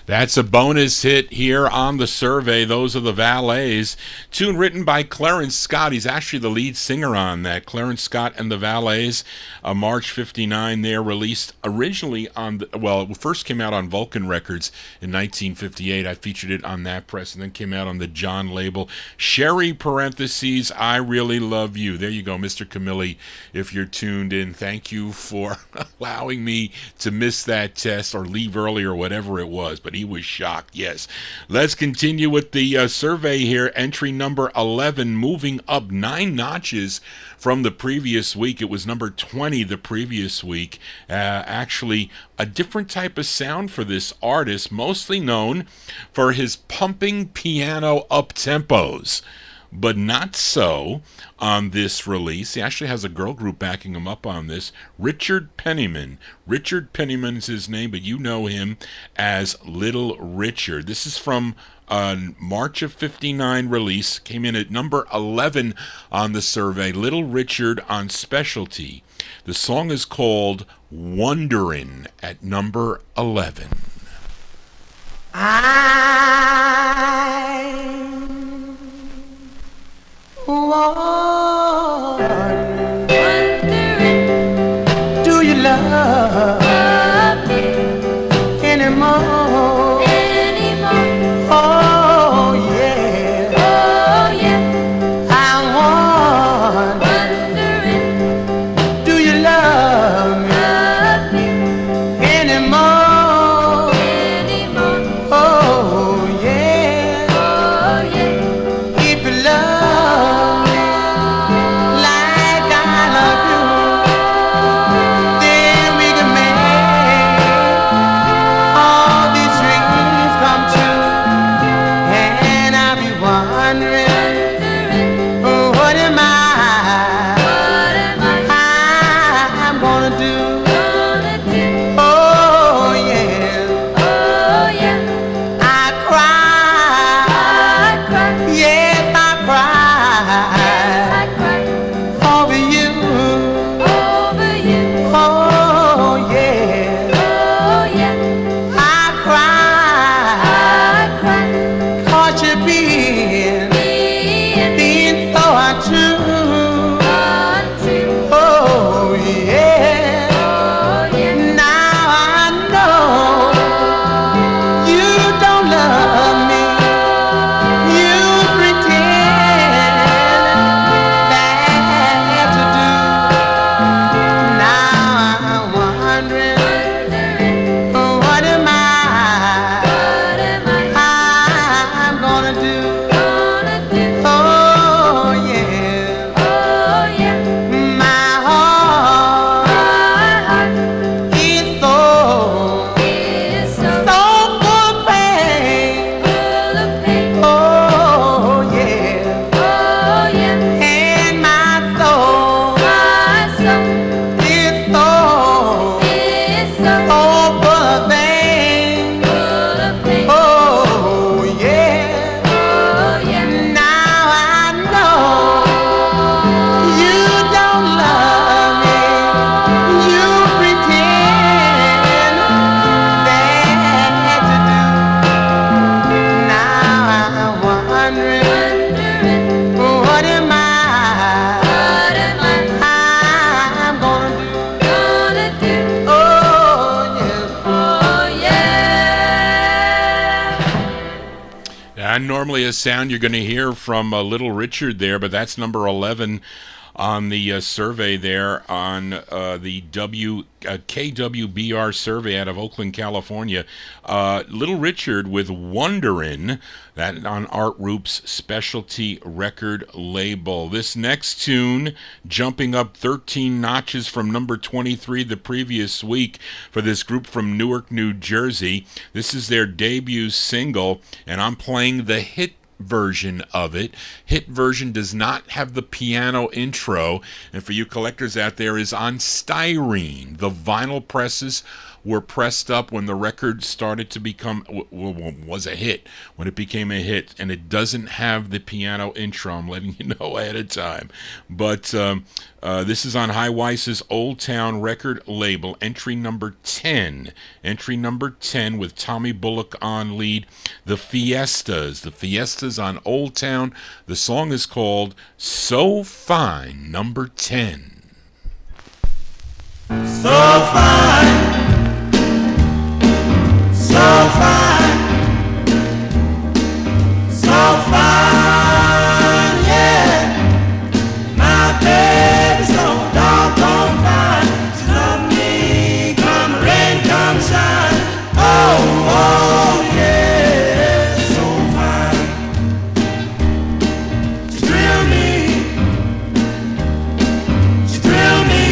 That's a bonus hit here on the survey. Those are the Valets. Tune written by Clarence Scott. He's actually the lead singer on that. Clarence Scott and the Valets, March 59 there, released originally on, it first came out on Vulcan Records in 1958. I featured it on that press, and then came out on the John label. Sherry parentheses, I Really Love You. There you go, Mr. Camilli, if you're tuned in. Thank you for allowing me to miss that test or leave early or whatever it was, but he was shocked, yes. Let's continue with the survey here. Entry number 11, moving up 9 notches from the previous week. It was number 20 the previous week. Actually, a different type of sound for this artist, mostly known for his pumping piano up-tempos. But not so on this release. He actually has a girl group backing him up on this. Richard Penniman. Richard Penniman is his name, but you know him as Little Richard. This is from March of 59 release. Came in at number 11 on the survey. Little Richard on Specialty. The song is called Wonderin' at number 11. Wondering, do you love me anymore? Oh yeah, I wondering, do you love me anymore? Oh yeah, if you love like I love you, then we can make all these dreams come true. And I'll be wondering, what am I'm gonna do? Oh yeah, I cry, yes I cry over you. Oh yeah, I cry, 'cause you're being so untrue. Oh yeah, now I know you don't love me. You pretend that you do. Now I'm wondering, what am I'm gonna do? Oh yeah, my heart is so full of pain. Oh yeah, and my soul is so full of pain. Oh yeah, now I know you don't love me. You pretend that you do. Now I'm wondering, what am I'm gonna do? Oh yeah. And normally a sound you're going to hear from Little Richard there, but that's number 11 on the survey there on the KWBR survey out of Oakland, California. Little Richard with Wonderin', that on Art Roop's Specialty record label. This next tune, jumping up 13 notches from number 23 the previous week for this group from Newark, New Jersey. This is their debut single, and I'm playing the hit version of it. Hit version does not have the piano intro, and for you collectors out there, is on styrene. The vinyl presses were pressed up when the record started to become was a hit, when it became a hit, and it doesn't have the piano intro. I'm letting you know ahead of time. But this is on High Weiss's Old Town record label, entry number 10. Entry number 10 with Tommy Bullock on lead, The Fiestas. The Fiestas on Old Town. The song is called So Fine, number 10. So fine, so fine, so fine, yeah. My baby's so doggone fine. She love me, come rain, come shine. Oh, oh, yeah, so fine. She thrill me, she thrill me.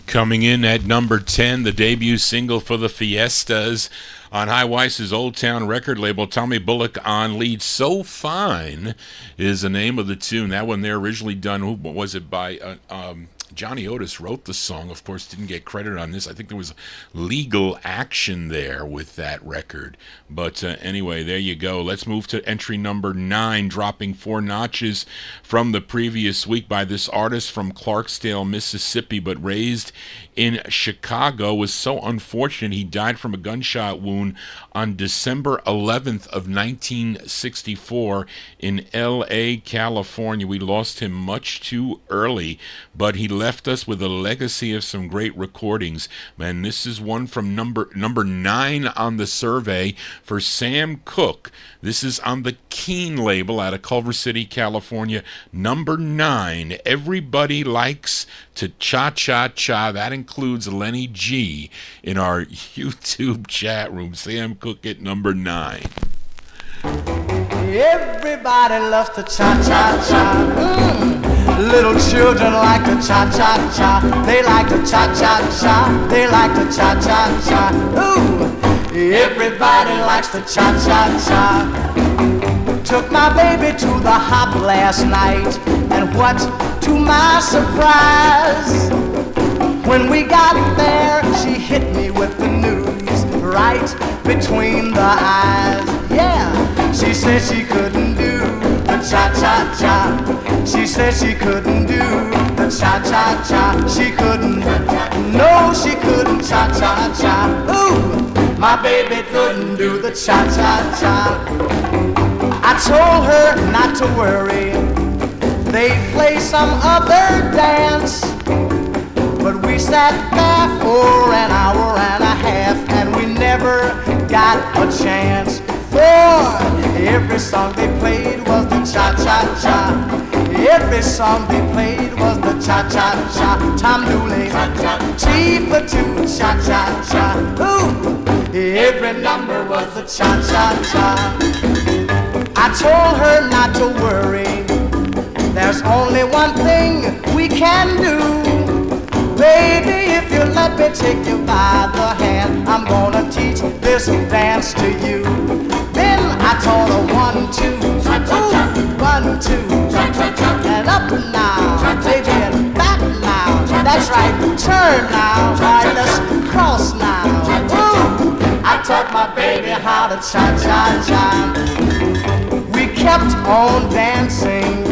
Coming in at number 10, the debut single for the Fiestas on High Weiss's Old Town record label. Tommy Bullock on lead. So Fine is the name of the tune. That one there originally done, who was it by? Johnny Otis wrote the song, of course, didn't get credit on this. I think there was legal action there with that record. But anyway, there you go. Let's move to entry number 9, dropping 4 notches from the previous week by this artist from Clarksdale, Mississippi, but raised in Chicago. Was so unfortunate he died from a gunshot wound on December 11th of 1964 in L.A., California. We lost him much too early, but he left us with a legacy of some great recordings. Man, this is one from number 9 on the survey for Sam Cooke. This is on the Keen label out of Culver City, California. Number 9, Everybody Likes to Cha-Cha-Cha. That includes Lenny G in our YouTube chat room. Sam Cooke at number 9. Everybody loves to cha-cha-cha. Little children like to cha-cha-cha. They like to cha-cha-cha. They like to cha-cha-cha. Ooh, everybody likes to cha-cha-cha. Took my baby to the hop last night, and what to my surprise, when we got there, she hit me with the news right between the eyes. Yeah, she said she couldn't do the cha-cha-cha. She said she couldn't do the cha-cha-cha. She couldn't, no, she couldn't cha-cha-cha. Ooh, my baby couldn't do the cha-cha-cha. I told her not to worry, they'd play some other dance. But we sat there for an hour and a half, and we never got a chance. For every song they played was the cha-cha-cha. Every song they played was the cha-cha-cha, Tom Dooley, T for two, cha-cha-cha, ooh. Every number was the cha-cha-cha. I told her not to worry, there's only one thing we can do. Baby, if you let me take you by the hand, I'm gonna teach this dance to you. Then I taught her 1, 2, ooh, 1, 2, and up now, baby, and back now. That's right, turn now, all right, let's cross now. Ooh, I taught my baby how to cha-cha-cha. We kept on dancing,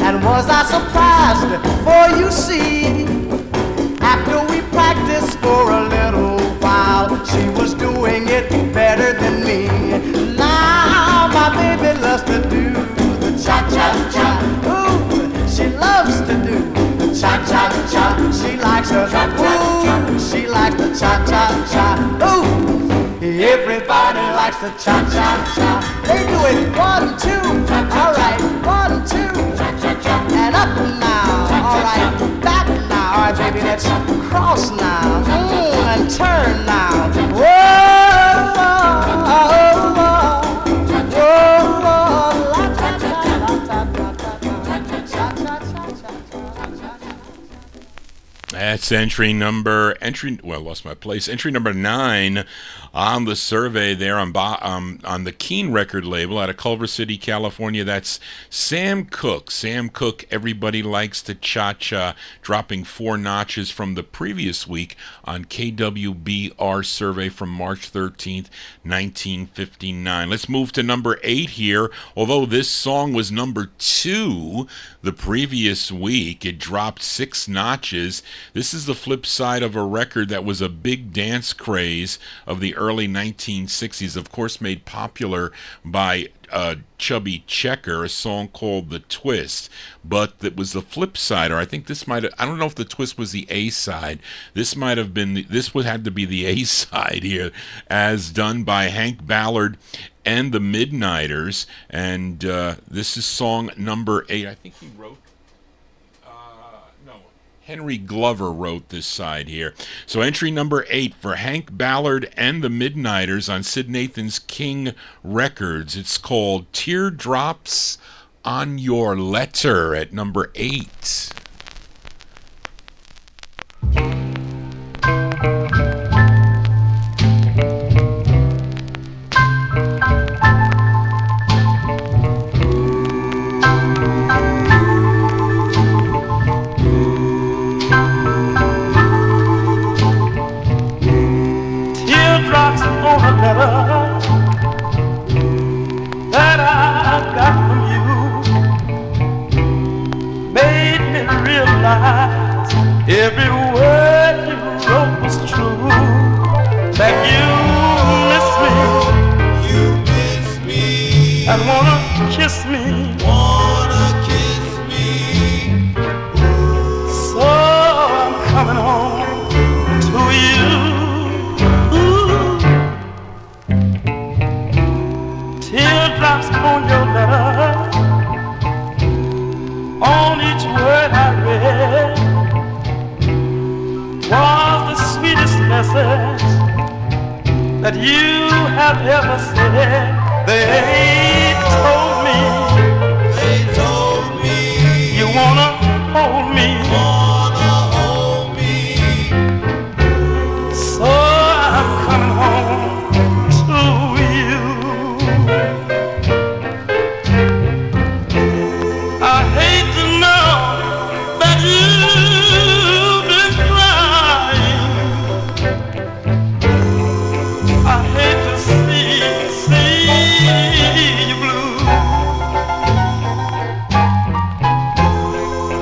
and was I surprised? For you see, after we practiced for a little while, she was doing it better than me. Now my baby loves to do the cha-cha-cha. Ooh, she loves to do the cha-cha-cha. She likes the ooh, she likes the cha-cha-cha. Ooh, everybody likes the cha-cha-cha. They do it 1, 2, all right, 1, 2, and up now, all right, back now, all right, baby, let's cross now, and turn now. Whoa, whoa, That's entry number 9 on the survey there on the Keen record label out of Culver City, California. That's Sam Cooke. Sam Cooke, Everybody Likes to Cha-Cha, dropping 4 notches from the previous week on KWBR survey from March 13th, 1959. Let's move to number 8 here. Although this song was number 2 the previous week, it dropped 6 notches. This is the flip side of a record that was a big dance craze of the early 1960s, of course made popular by Chubby Checker, a song called The Twist, but that was the flip side, or I think this might have, I don't know if The Twist was the A side. This might have been, this would have to be the A side here, as done by Hank Ballard and the Midnighters, and this is song number 8. I think he wrote, Henry Glover wrote this side here. So entry number 8 for Hank Ballard and the Midnighters on Sid Nathan's King Records. It's called Teardrops on Your Letter at number 8. That I got from you made me realize every word you wrote was true. That you miss me, and wanna kiss me, So I'm coming home to you. Teardrops on your letter, on each word I read, was the sweetest message that you have ever said. They told me you wanna hold me, so I'm coming home to you. I hate to know that you've been crying. I hate to see you blue.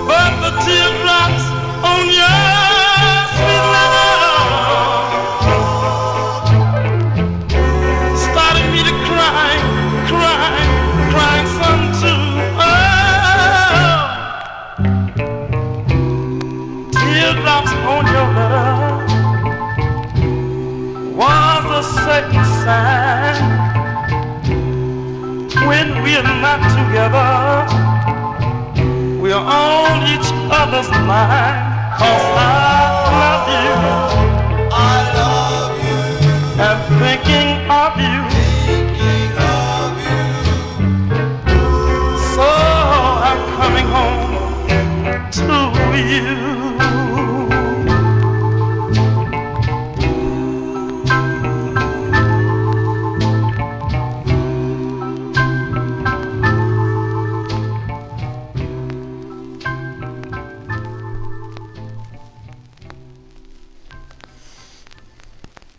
But the teardrops on your sweet letter started me to crying some too. Teardrops on your letter was a certain sign when we're not together. we're on each other's mind, 'cause I love you. I love you. And thinking of you. So I'm coming home to you.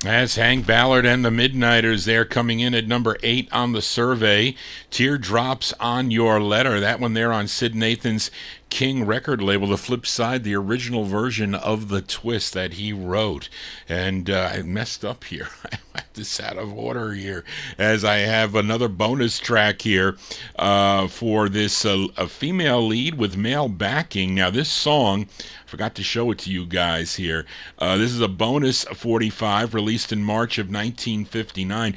As Hank Ballard and the Midnighters there, coming in at number 8 on the survey. Teardrops on Your Letter. That one there on Sid Nathan's King record label. The flip side, the original version of The Twist that he wrote. And I messed up here. I have this out of order here, as I have another bonus track here for this a female lead with male backing. Now this song, forgot to show it to you guys here. This is a bonus 45 released in March of 1959.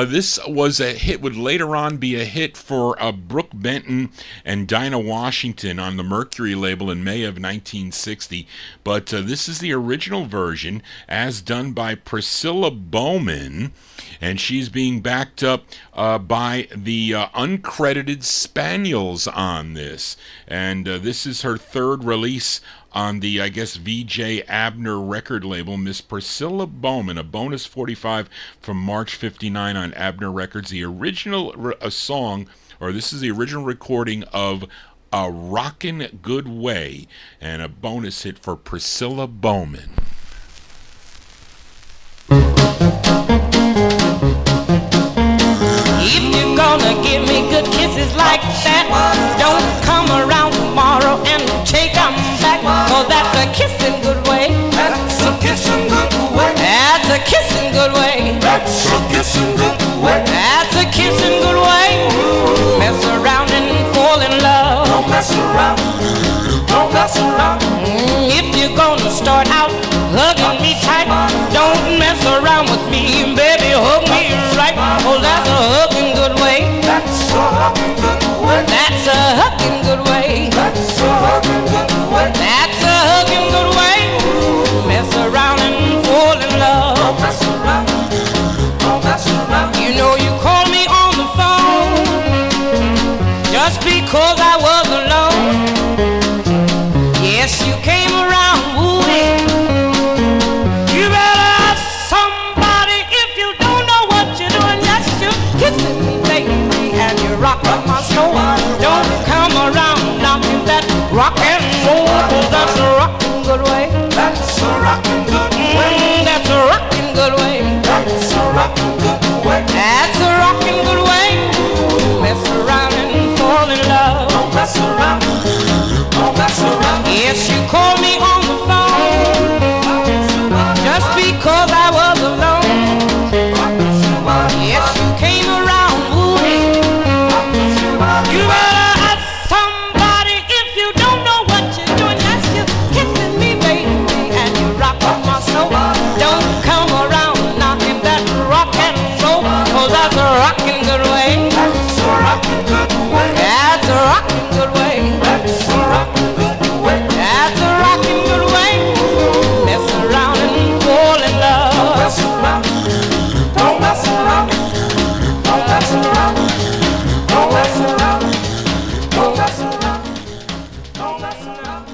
This was a hit, would later on be a hit for Brooke Benton and Dinah Washington on the Mercury label in May of 1960. But this is the original version as done by Priscilla Bowman, and she's being backed up by the uncredited Spaniels on this. And this is her third release on the, I guess, VJ Abner record label. Miss Priscilla Bowman, a bonus 45 from March 59 on Abner Records. The original song, or this is the original recording of A Rockin' Good Way, and a bonus hit for Priscilla Bowman. If you're gonna give me good kisses like that, don't come around tomorrow and take 'em back, 'cause that's a kissing good way. That's a kissing good way. That's a kissing good way. That's a kissing good way. That's a kissing good way. Mess around and fall in love. Don't mess around. Don't mess around. If you're gonna start out hugging me tight, don't mess around with me, baby. Hug me right. Oh, that's a hugging good way. That's a hugging good way. That's a hugging good way. That's a hugging good way. That's a hugging good way. Mess around and fall in love. Don't mess around. Don't mess around. You know you called me on the phone just because I was alone. Yes, you came around wooing. You better ask somebody if you don't know what you're doing. Yes, you're kissing me, baby, and you're rocking my soul. Don't come around knocking that rock and roll, 'cause that's a rocking good way. That's a rockin' good way. That's a rocking good way. That's a rockin' good way. That's a rocking good way. Mess around and fall in love. Don't mess around. Don't mess around. Yes, you called me on the phone just because I was alone. Yes, you came around wooing. You better ask somebody if you don't know what you're doing. Yes, you're kissing me, baby, and you rock on my soul. Don't come around knocking that rock and roll, 'cause that's a rocking good way. That's a rockin' good way. That's a rocking good way. That's a rockin' good way. That's a rocking good way. Mess around and fall in love. Don't mess around. Don't mess around. Don't mess around. Don't mess around. Don't mess around. Don't mess around.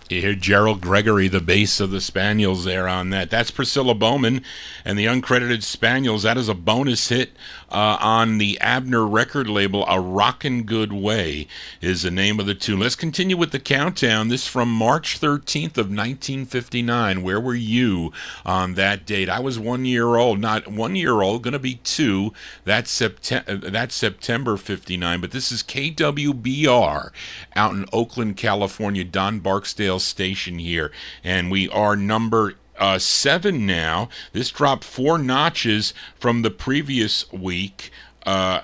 You hear Gerald Gregory, the bass of the Spaniels there on that. That's Priscilla Bowman and the uncredited Spaniels. That is a bonus hit on the Abner record label. A Rockin' Good Way is the name of the tune. Let's continue with the countdown. This from March 13th of 1959. Where were you on that date? I was 1 year old. Not 1 year old, going to be 2. That's September 59. But this is KWBR out in Oakland, California. Don Barksdale station here, and we are number 7 now. This dropped 4 notches from the previous week. No,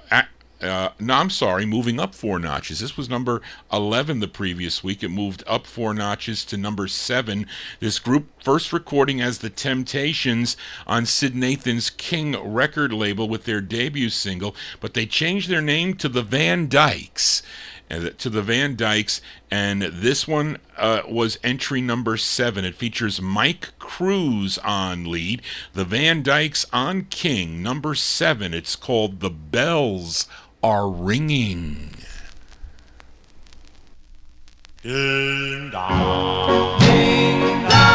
I'm sorry, moving up 4 notches. This was number 11 the previous week. It moved up 4 notches to number 7. This group first recording as The Temptations on Sid Nathan's King record label with their debut single, but they changed their name to the Van Dykes. to the Van Dykes, and this one was entry number 7. It features Mike Cruz on lead. The Van Dykes on King, number 7. It's called The Bells Are Ringing. Ding dong, ding dong.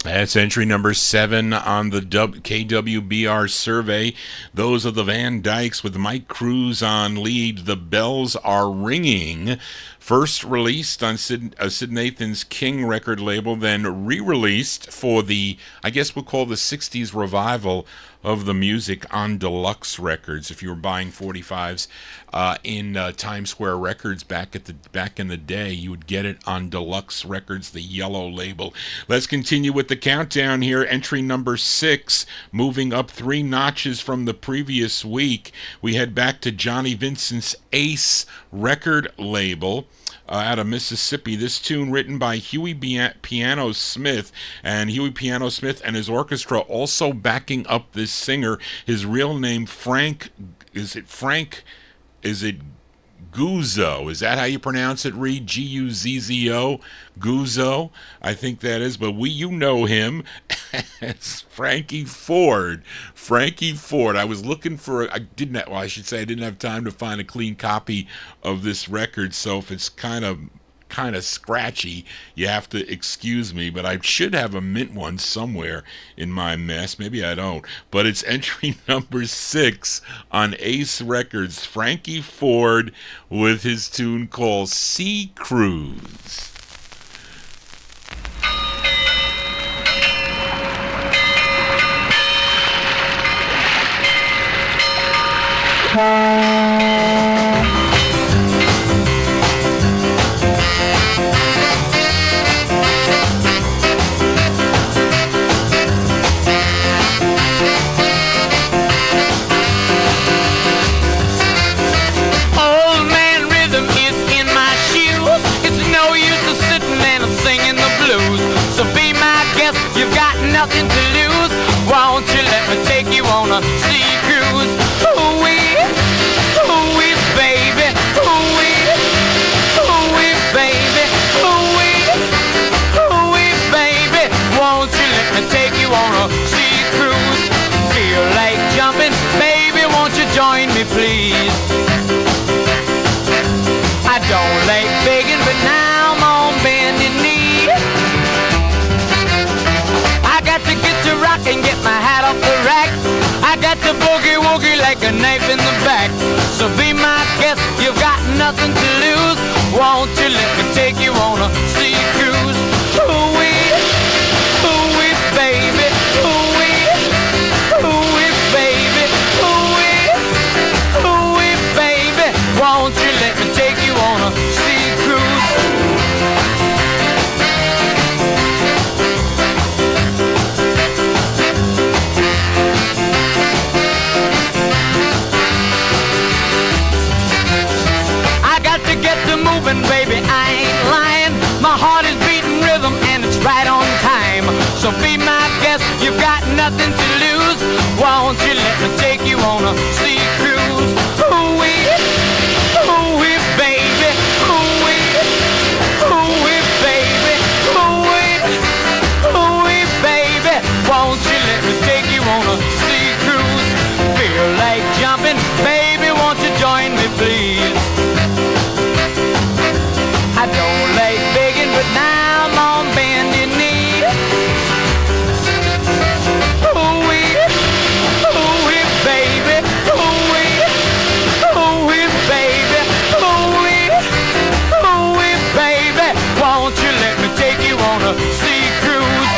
That's entry number 7 on the KWBR survey. Those are the Van Dykes with Mike Cruz on lead. The Bells Are Ringing. First released on Sid Nathan's King record label, then re-released for the, I guess we'll call the 60s revival of the music on Deluxe Records. If you were buying 45s in Times Square Records back in the day, you would get it on Deluxe Records, the yellow label. Let's continue with the countdown here. Entry number 6, moving up 3 notches from the previous week. We head back to Johnny Vincent's Ace record label. Out of Mississippi. This tune written by Huey Piano Smith, and Huey Piano Smith and his orchestra also backing up this singer. His real name, Frank Guzzo. Is that how you pronounce it, Reed? Guzzo? Guzzo, I think that is. But you know him as Frankie Ford. Frankie Ford. I was looking for, I didn't have time to find a clean copy of this record, so if it's kind of scratchy, you have to excuse me, but I should have a mint one somewhere in my mess. Maybe I don't, but it's entry number 6 on Ace Records. Frankie Ford with his tune called Sea Cruise. You've got nothing to lose. Won't you let me don't like begging, but now I'm on bending knee. I got to get to rock and get my hat off the rack. I got to boogie woogie like a knife in the back. So be my guest, you've got nothing to lose. Won't you let me take you on a sea cruise? Ooh-wee, baby, ooh-wee, baby, ooh-wee, baby. Won't you let me take you on a sea cruise? Moving, baby, I ain't lying. My heart is beating rhythm and it's right on time. So be my guest, you've got nothing to lose. Won't you let me take you on a sea cruise? Ooh-wee, baby, ooh-wee, baby, ooh-wee, baby. Won't you let me take you on a sea cruise? Feel like jumping, baby, won't you join me, please? I don't like begging, but now I'm on bending knee. Ooh-wee, baby, ooh-wee, baby, ooh-wee, baby. Won't you let me take you on a sea cruise?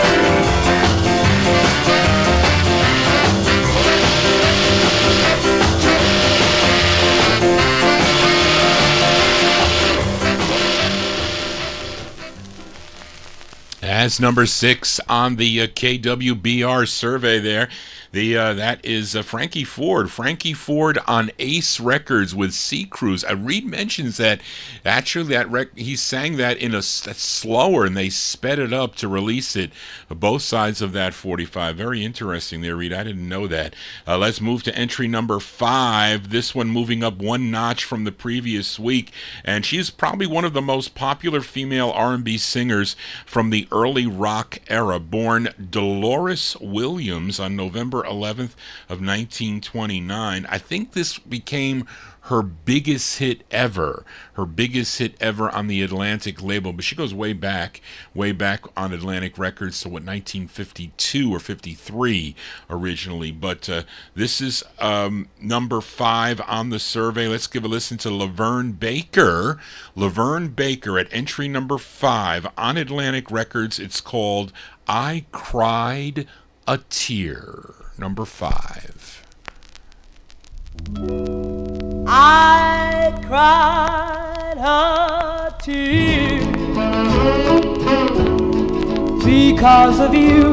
As number 6 on the KWBR survey there. That is Frankie Ford. Frankie Ford on Ace Records with Sea Cruise. Reed mentions that actually he sang that in a slower, and they sped it up to release it. Both sides of that 45. Very interesting there, Reed. I didn't know that. Let's move to entry number 5. This one moving up one notch from the previous week, and she's probably one of the most popular female R&B singers from the early rock era. Born Dolores Williams on November 11th of 1929. I think this became her biggest hit ever on the Atlantic label, but she goes way back on Atlantic Records to 1952 or 53 originally. But this is number 5 on the survey. Let's give a listen to Laverne Baker. Laverne Baker at entry number 5 on Atlantic Records. It's called I Cried a Tear. Number 5. I cried a tear because of you.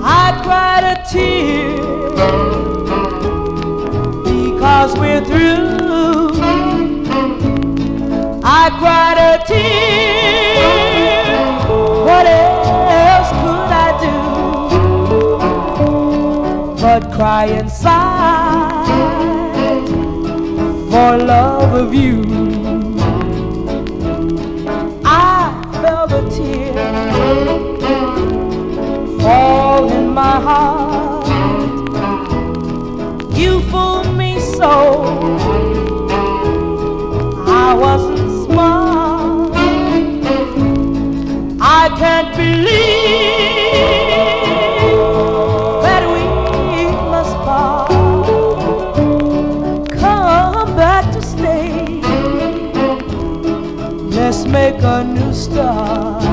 I cried a tear because we're through. I cried a tear. What else could I do but cry inside for love of you? I felt a tear fall in my heart. You fooled me so, I wasn't smart. I can't believe that we must part. Come back to stay. Let's make a new start.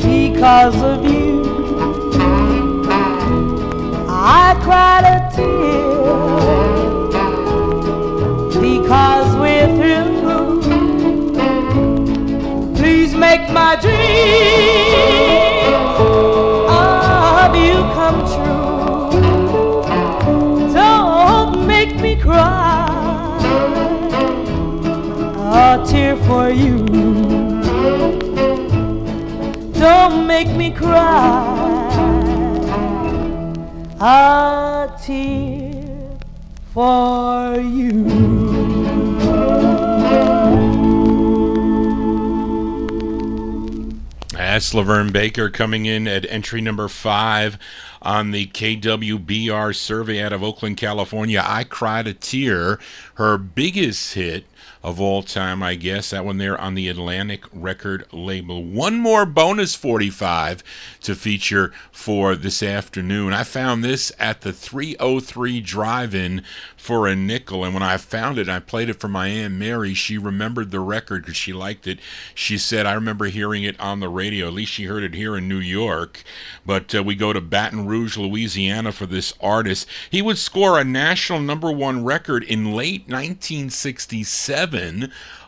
Because of you, I cried a tear. Because we're through, please make make my dream of you come true. Don't make me cry a tear for you. Don't make me cry a tear for you. That's Laverne Baker coming in at entry number 5 on the KWBR survey out of Oakland, California. I Cried a Tear, her biggest hit of all time, I guess. That one there on the Atlantic record label. One more bonus 45 to feature for this afternoon. I found this at the 303 Drive-In for a nickel, and when I found it, I played it for my Aunt Mary. She remembered the record because she liked it. She said, I remember hearing it on the radio. At least she heard it here in New York. But we go to Baton Rouge, Louisiana for this artist. He would score a national #1 record in late 1967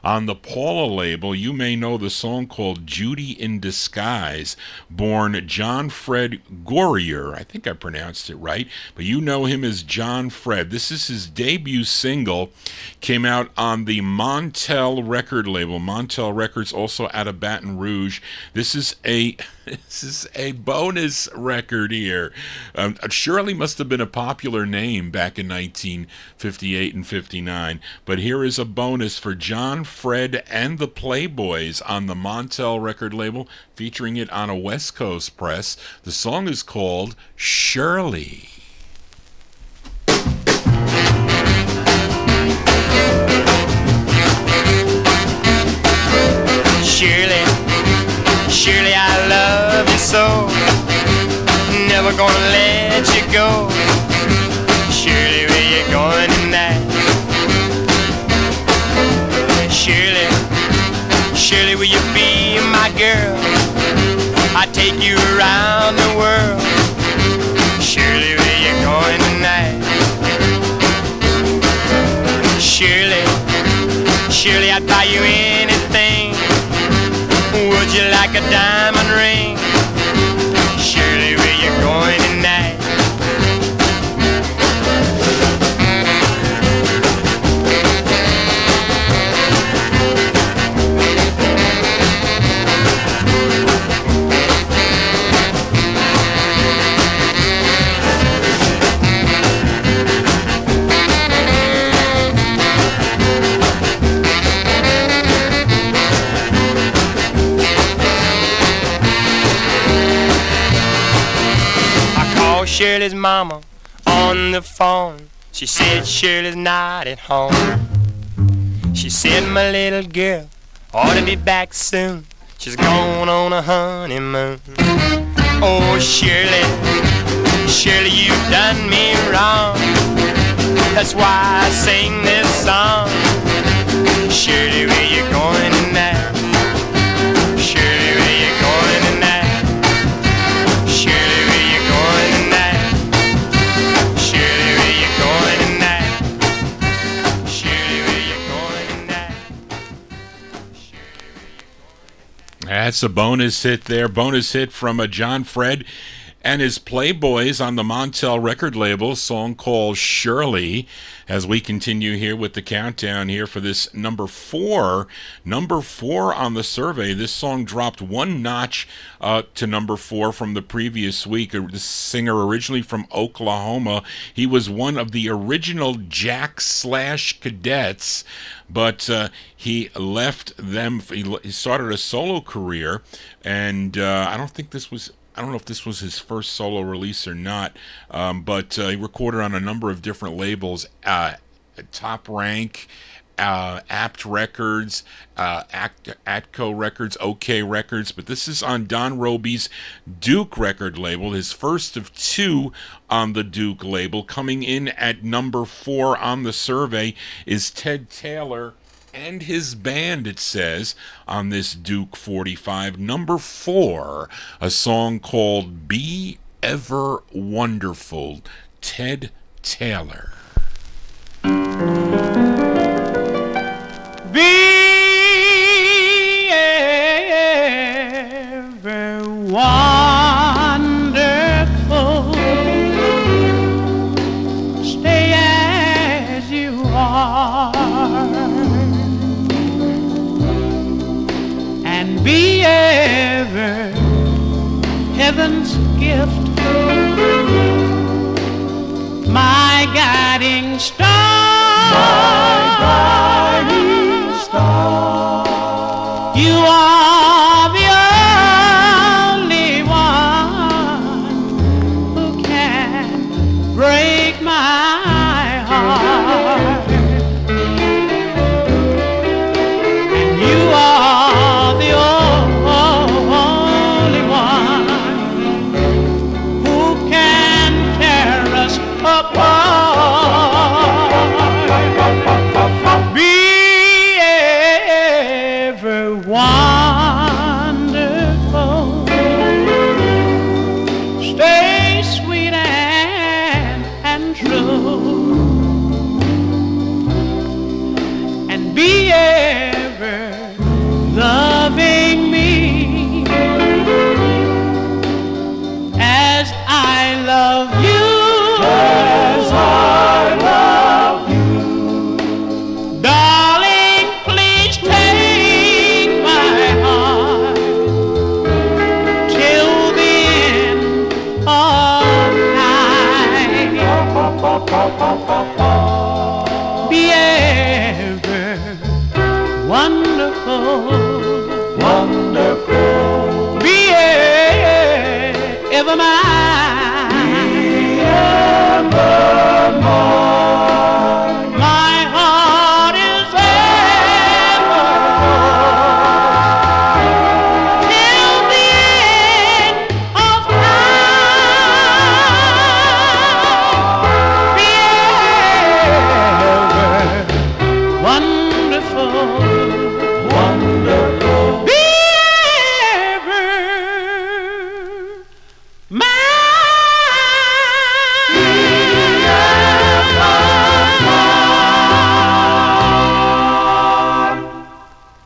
on the Paula label. You may know the song called Judy in Disguise. Born John Fred Gourier, I think I pronounced it right, but you know him as John Fred. This is his debut single. Came out on the Montel record label. Montel Records, also out of Baton Rouge. This is a bonus record here. Shirley must have been a popular name back in 1958 and 59, but here is a bonus for John Fred and the Playboys on the Montel record label, featuring it on a West Coast press. The song is called Shirley. Shirley, Shirley, I love you so, never gonna let you go. Shirley, where you going tonight? Shirley, Shirley, will you be my girl? I take you around the world. Shirley, where you going tonight? Shirley, Shirley, I'd buy you anything. Would you like a diamond ring? Shirley, where you going tonight? Shirley's mama on the phone. She said Shirley's not at home. She said my little girl ought to be back soon. She's gone on a honeymoon. Oh Shirley, Shirley, you've done me wrong. That's why I sing this song. Shirley, where you going tonight? Shirley, where you going tonight? Shirley, where you going tonight? That's a bonus hit there. Bonus hit from John Fred and his Playboys on the Montel record label, song called Shirley. As we continue here with the countdown here for this number four on the survey. This song dropped one notch to number 4 from the previous week. The singer originally from Oklahoma. He was one of the original Jack/Cadets, but he left them. He started a solo career, and I don't know if this was his first solo release or not, but he recorded on a number of different labels, Top Rank, Apt Records, Atco Records, OK Records, but this is on Don Robey's Duke record label, his first of 2 on the Duke label. Coming in at number 4 on the survey is Ted Taylor and his band, it says, on this Duke 45. Number 4, a song called Be Ever Wonderful, Ted Taylor. Be wonderful. Stay as you are and be ever heaven's gift, my guiding star. My guiding star. You are the only one who can break my heart, and you are the only one who can tear us apart. Be ever wonderful. Stay sweet and true, and be ever loving me as I love you. As I love you. Darling, please take my heart till the end of time. Be ever wonderful, wonderful. Be ever mine, be ever mine. My heart is ever full till the end of time. Be ever wonderful, wonderful. Be ever mine.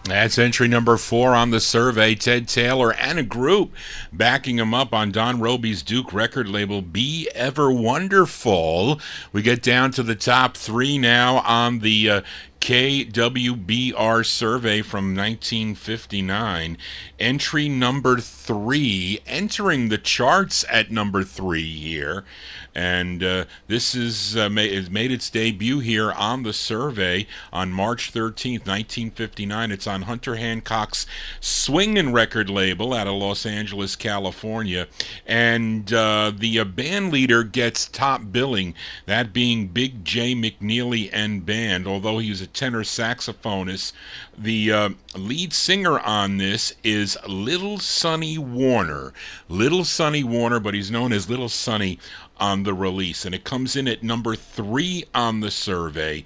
That's entry number 4 on the survey. Ted Taylor and a group backing him up on Don Robey's Duke record label, Be Ever Wonderful. We get down to the top 3 now on the KWBR survey from 1959. Entry number 3, entering the charts at number 3 here. And this is made its debut here on the survey on March 13th, 1959. It's on Hunter Hancock's Swingin' record label out of Los Angeles, California. And the band leader gets top billing, that being Big J McNeely and Band. Although he was a tenor saxophonist, the lead singer on this is Little Sonny Warner. Little Sonny Warner, but he's known as Little Sonny on the release, and it comes in at number 3 on the survey.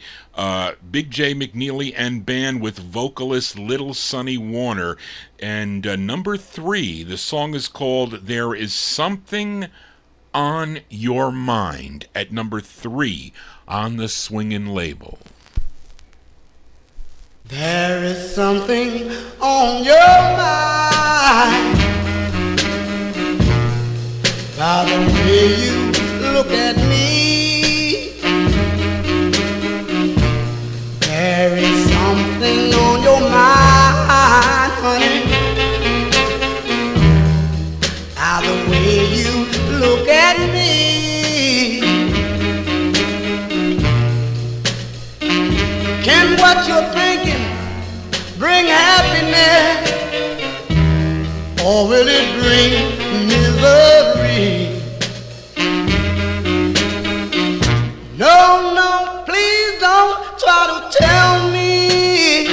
Big J McNeely and Band with vocalist Little Sonny Warner. And number 3, the song is called There Is Something on Your Mind, at number 3 on the Swingin' label. There is something on your mind by the way you look at me. There is something on your mind, honey, by the way you look at me. Can what you're thinking bring happiness, or will it bring misery? No, no, please don't try to tell me.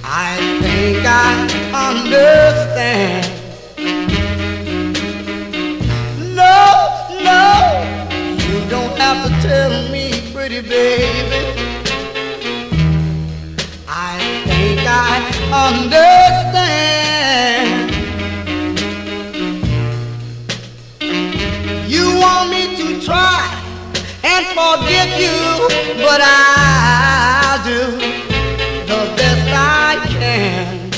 I think I understand. No, no, you don't have to tell me, pretty baby. I think I understand. You want me to try and forget you, but I'll do the best I can.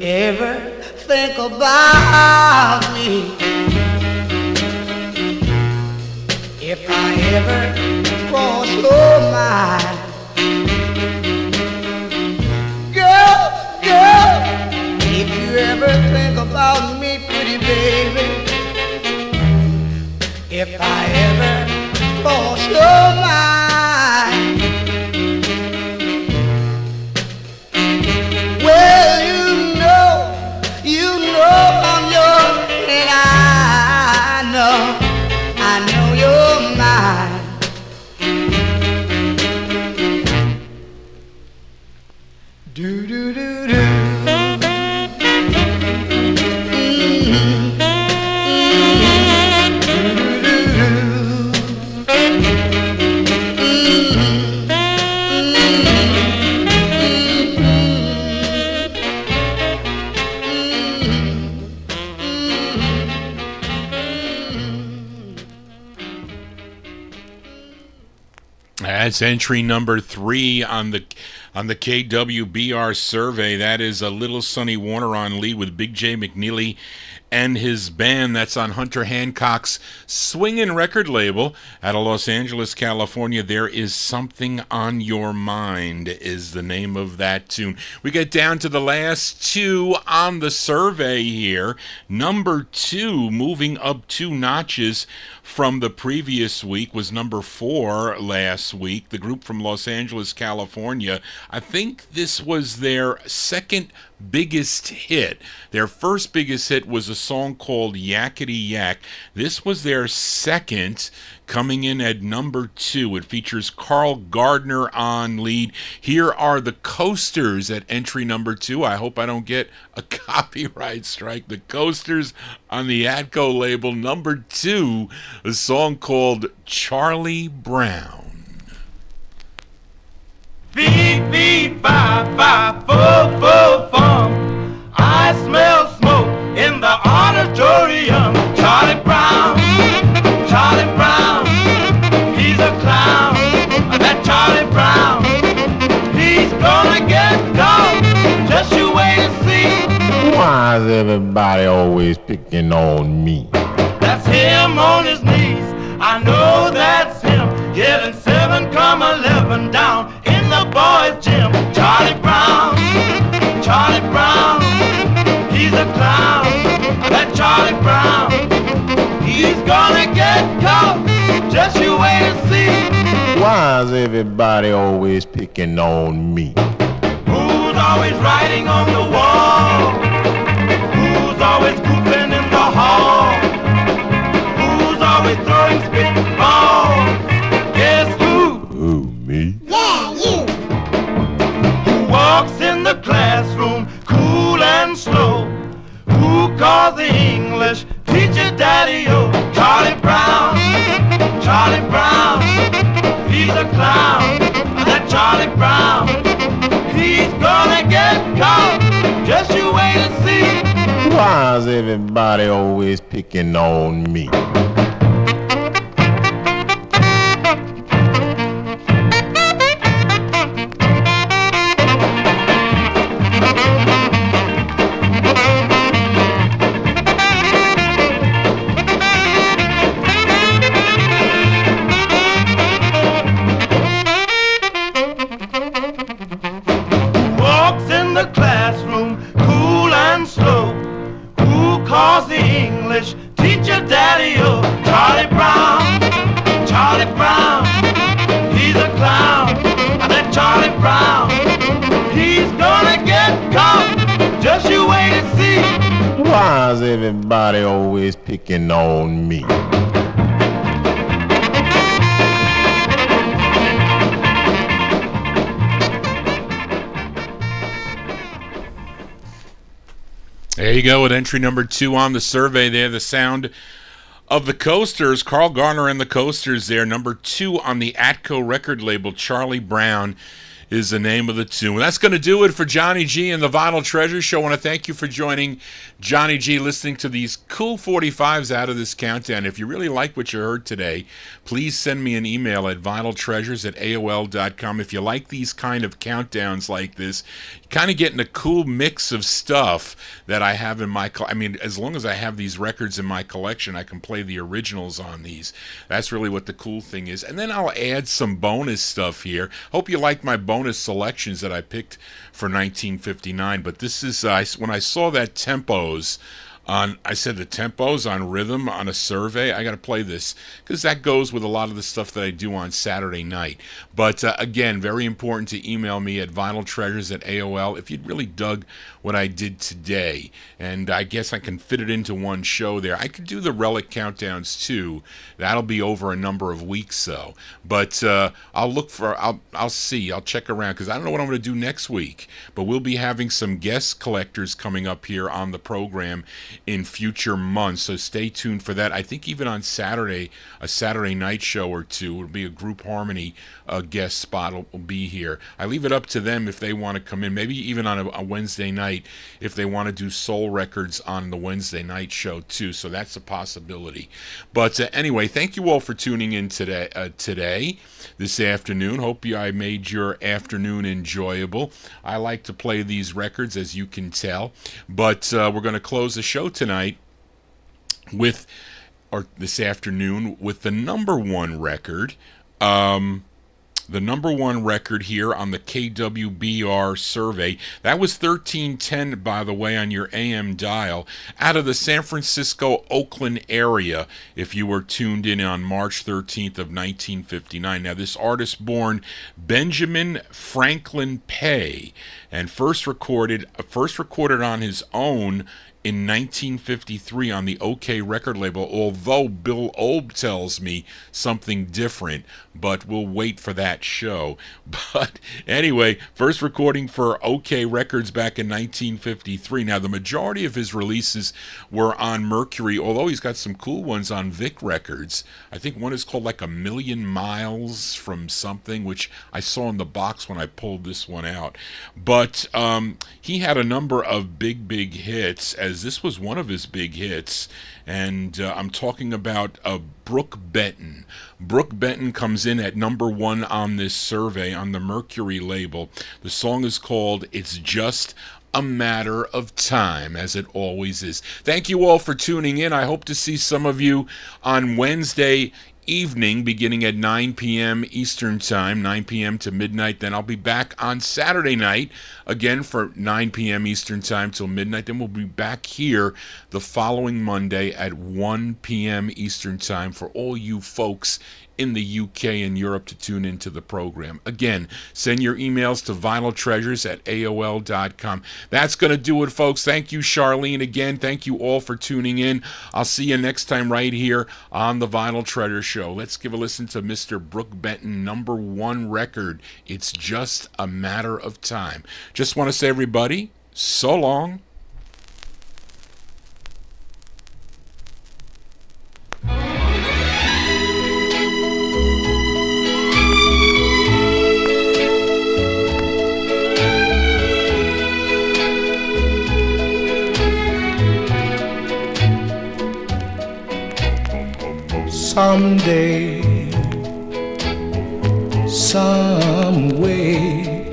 ever think about me? If I ever cross your mind, girl, if you ever think about me, pretty baby, if I ever cross your mind, well, you know I'm yours, and I know you're mine. Do do do do. That's entry number 3 on the KWBR survey. That is a Little Sonny Warner on lead with Big J McNeely and his band. That's on Hunter Hancock's swingin' record label out of Los Angeles, California. There Is Something on Your Mind is the name of that tune. We get down to the last 2 on the survey here. Number 2, moving up 2 notches from the previous week, was number 4 last week. The group from Los Angeles, California. I think this was their second biggest hit. Their first biggest hit was a song called Yakety Yak. This was their second, coming in at number 2. It features Carl Gardner on lead. Here are the Coasters at entry number 2. I hope I don't get a copyright strike. The Coasters on the Atco label, number 2, a song called Charlie Brown. Fee, fee, fi, fi, fo, fo, fum. I smell smoke in the auditorium. Charlie Brown, he's a clown. That Charlie Brown, he's gonna get caught. Just you wait and see. Why is everybody always picking on me? That's him on his knees. I know that's him. Yelling 7,11 down in the boys' gym. Charlie Brown, he's a clown. That Charlie Brown, he's gonna get caught. Just you wait and see. Why is everybody always picking on me? Who's always writing on the wall? Who's always goofing in the hall? Who's always throwing spitballs? Guess who? Who, me? Yeah, you. Who walks in the classroom cool and slow? Who calls the English teacher daddy-o? Charlie Brown, he's a clown. That Charlie Brown, he's gonna get caught. Just you wait and see. Why is everybody always picking on me? Teacher daddy-o, Charlie Brown, he's a clown. That Charlie Brown, he's gonna get caught. Just you wait and see. Why is everybody always picking on me? There you go, at entry number 2 on the survey there, the sound of the Coasters. Carl Garner and the Coasters there, number 2 on the Atco record label, Charlie Brown is the name of the tune. That's going to do it for Johnny G and the Vinyl Treasure Show. I want to thank you for joining Johnny G, listening to these cool 45s out of this countdown. If you really like what you heard today, please send me an email at vinyltreasures@aol.com. If you like these kind of countdowns like this, you're kind of getting a cool mix of stuff that I have in my I mean, as long as I have these records in my collection, I can play the originals on these. That's really what the cool thing is. And then I'll add some bonus stuff here. Hope you like my bonus selections that I picked for 1959. But this is, when I saw that tempos on, I said the tempos on rhythm on a survey, I got to play this because that goes with a lot of the stuff that I do on Saturday night. But again, very important to email me at vinyltreasures@aol if you'd really dug what I did today. And I guess I can fit it into one show there. I could do the relic countdowns too. That'll be over a number of weeks though. But I'll look for, I'll see, I'll check around because I don't know what I'm going to do next week. But we'll be having some guest collectors coming up here on the program in future months, so stay tuned for that. I think even on Saturday, a Saturday night show or two, will be a group harmony guest spot will be here. I leave it up to them if they want to come in, maybe even on a Wednesday night if they want to do soul records on the Wednesday night show too, so that's a possibility. But anyway, thank you all for tuning in today, this afternoon. Hope I made your afternoon enjoyable. I like to play these records, as you can tell, but we're going to close the show tonight with, or this afternoon, with the number one record. The number one record here on the KWBR survey. That was 1310, by the way, on your AM dial, out of the San Francisco, Oakland area, if you were tuned in on March 13th of 1959. Now, this artist born Benjamin Franklin Pay, and first recorded on his own in 1953 on the OK record label, although Bill Old tells me something different, but we'll wait for that show. But anyway, first recording for OK Records back in 1953. Now, the majority of his releases were on Mercury, although he's got some cool ones on Vic Records. I think one is called like A Million Miles from something, which I saw in the box when I pulled this one out. But he had a number of big hits, as this was one of his big hits, and I'm talking about Brooke Benton. Brooke Benton comes in at number one on this survey on the Mercury label. The song is called It's Just a Matter of Time, as it always is. Thank you all for tuning in. I hope to see some of you on Wednesday evening beginning at 9 p.m. Eastern Time, 9 p.m. to midnight. Then I'll be back on Saturday night again for 9 p.m. Eastern Time till midnight. Then we'll be back here the following Monday at 1 p.m. Eastern Time for all you folks in the UK and Europe to tune into the program. Again, send your emails to vinyltreasures@aol.com. That's going to do it, folks. Thank you, Charlene, again. Thank you all for tuning in. I'll see you next time right here on the Vinyl Treasure Show. Let's give a listen to Mr. Brooke Benton, number one record. It's Just a Matter of Time. Just want to say, everybody, so long. Someday, some way,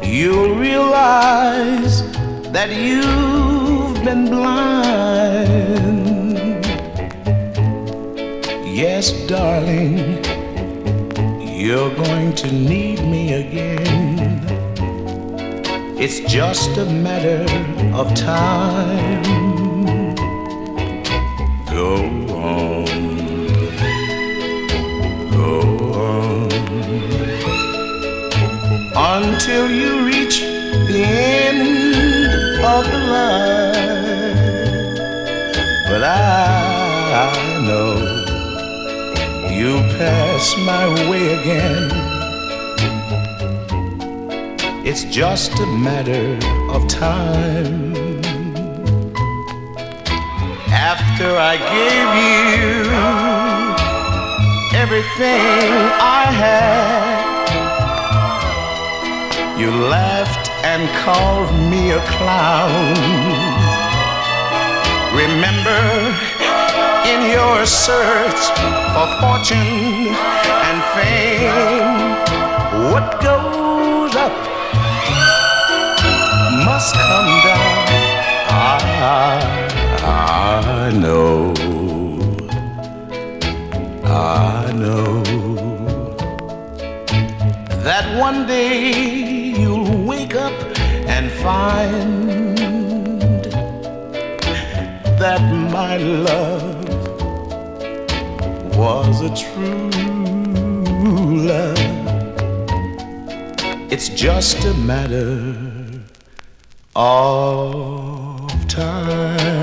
you'll realize that you've been blind. Yes, darling, you're going to need me again. It's just a matter of time. Go on. Until you reach the end of the line. But I know you'll pass my way again. It's just a matter of time. After I gave you everything I had, You laughed and called me a clown. Remember, in your search for fortune and fame, what goes up must come down. I know, that one day you'll wake up and find that my love was a true love. It's just a matter of time.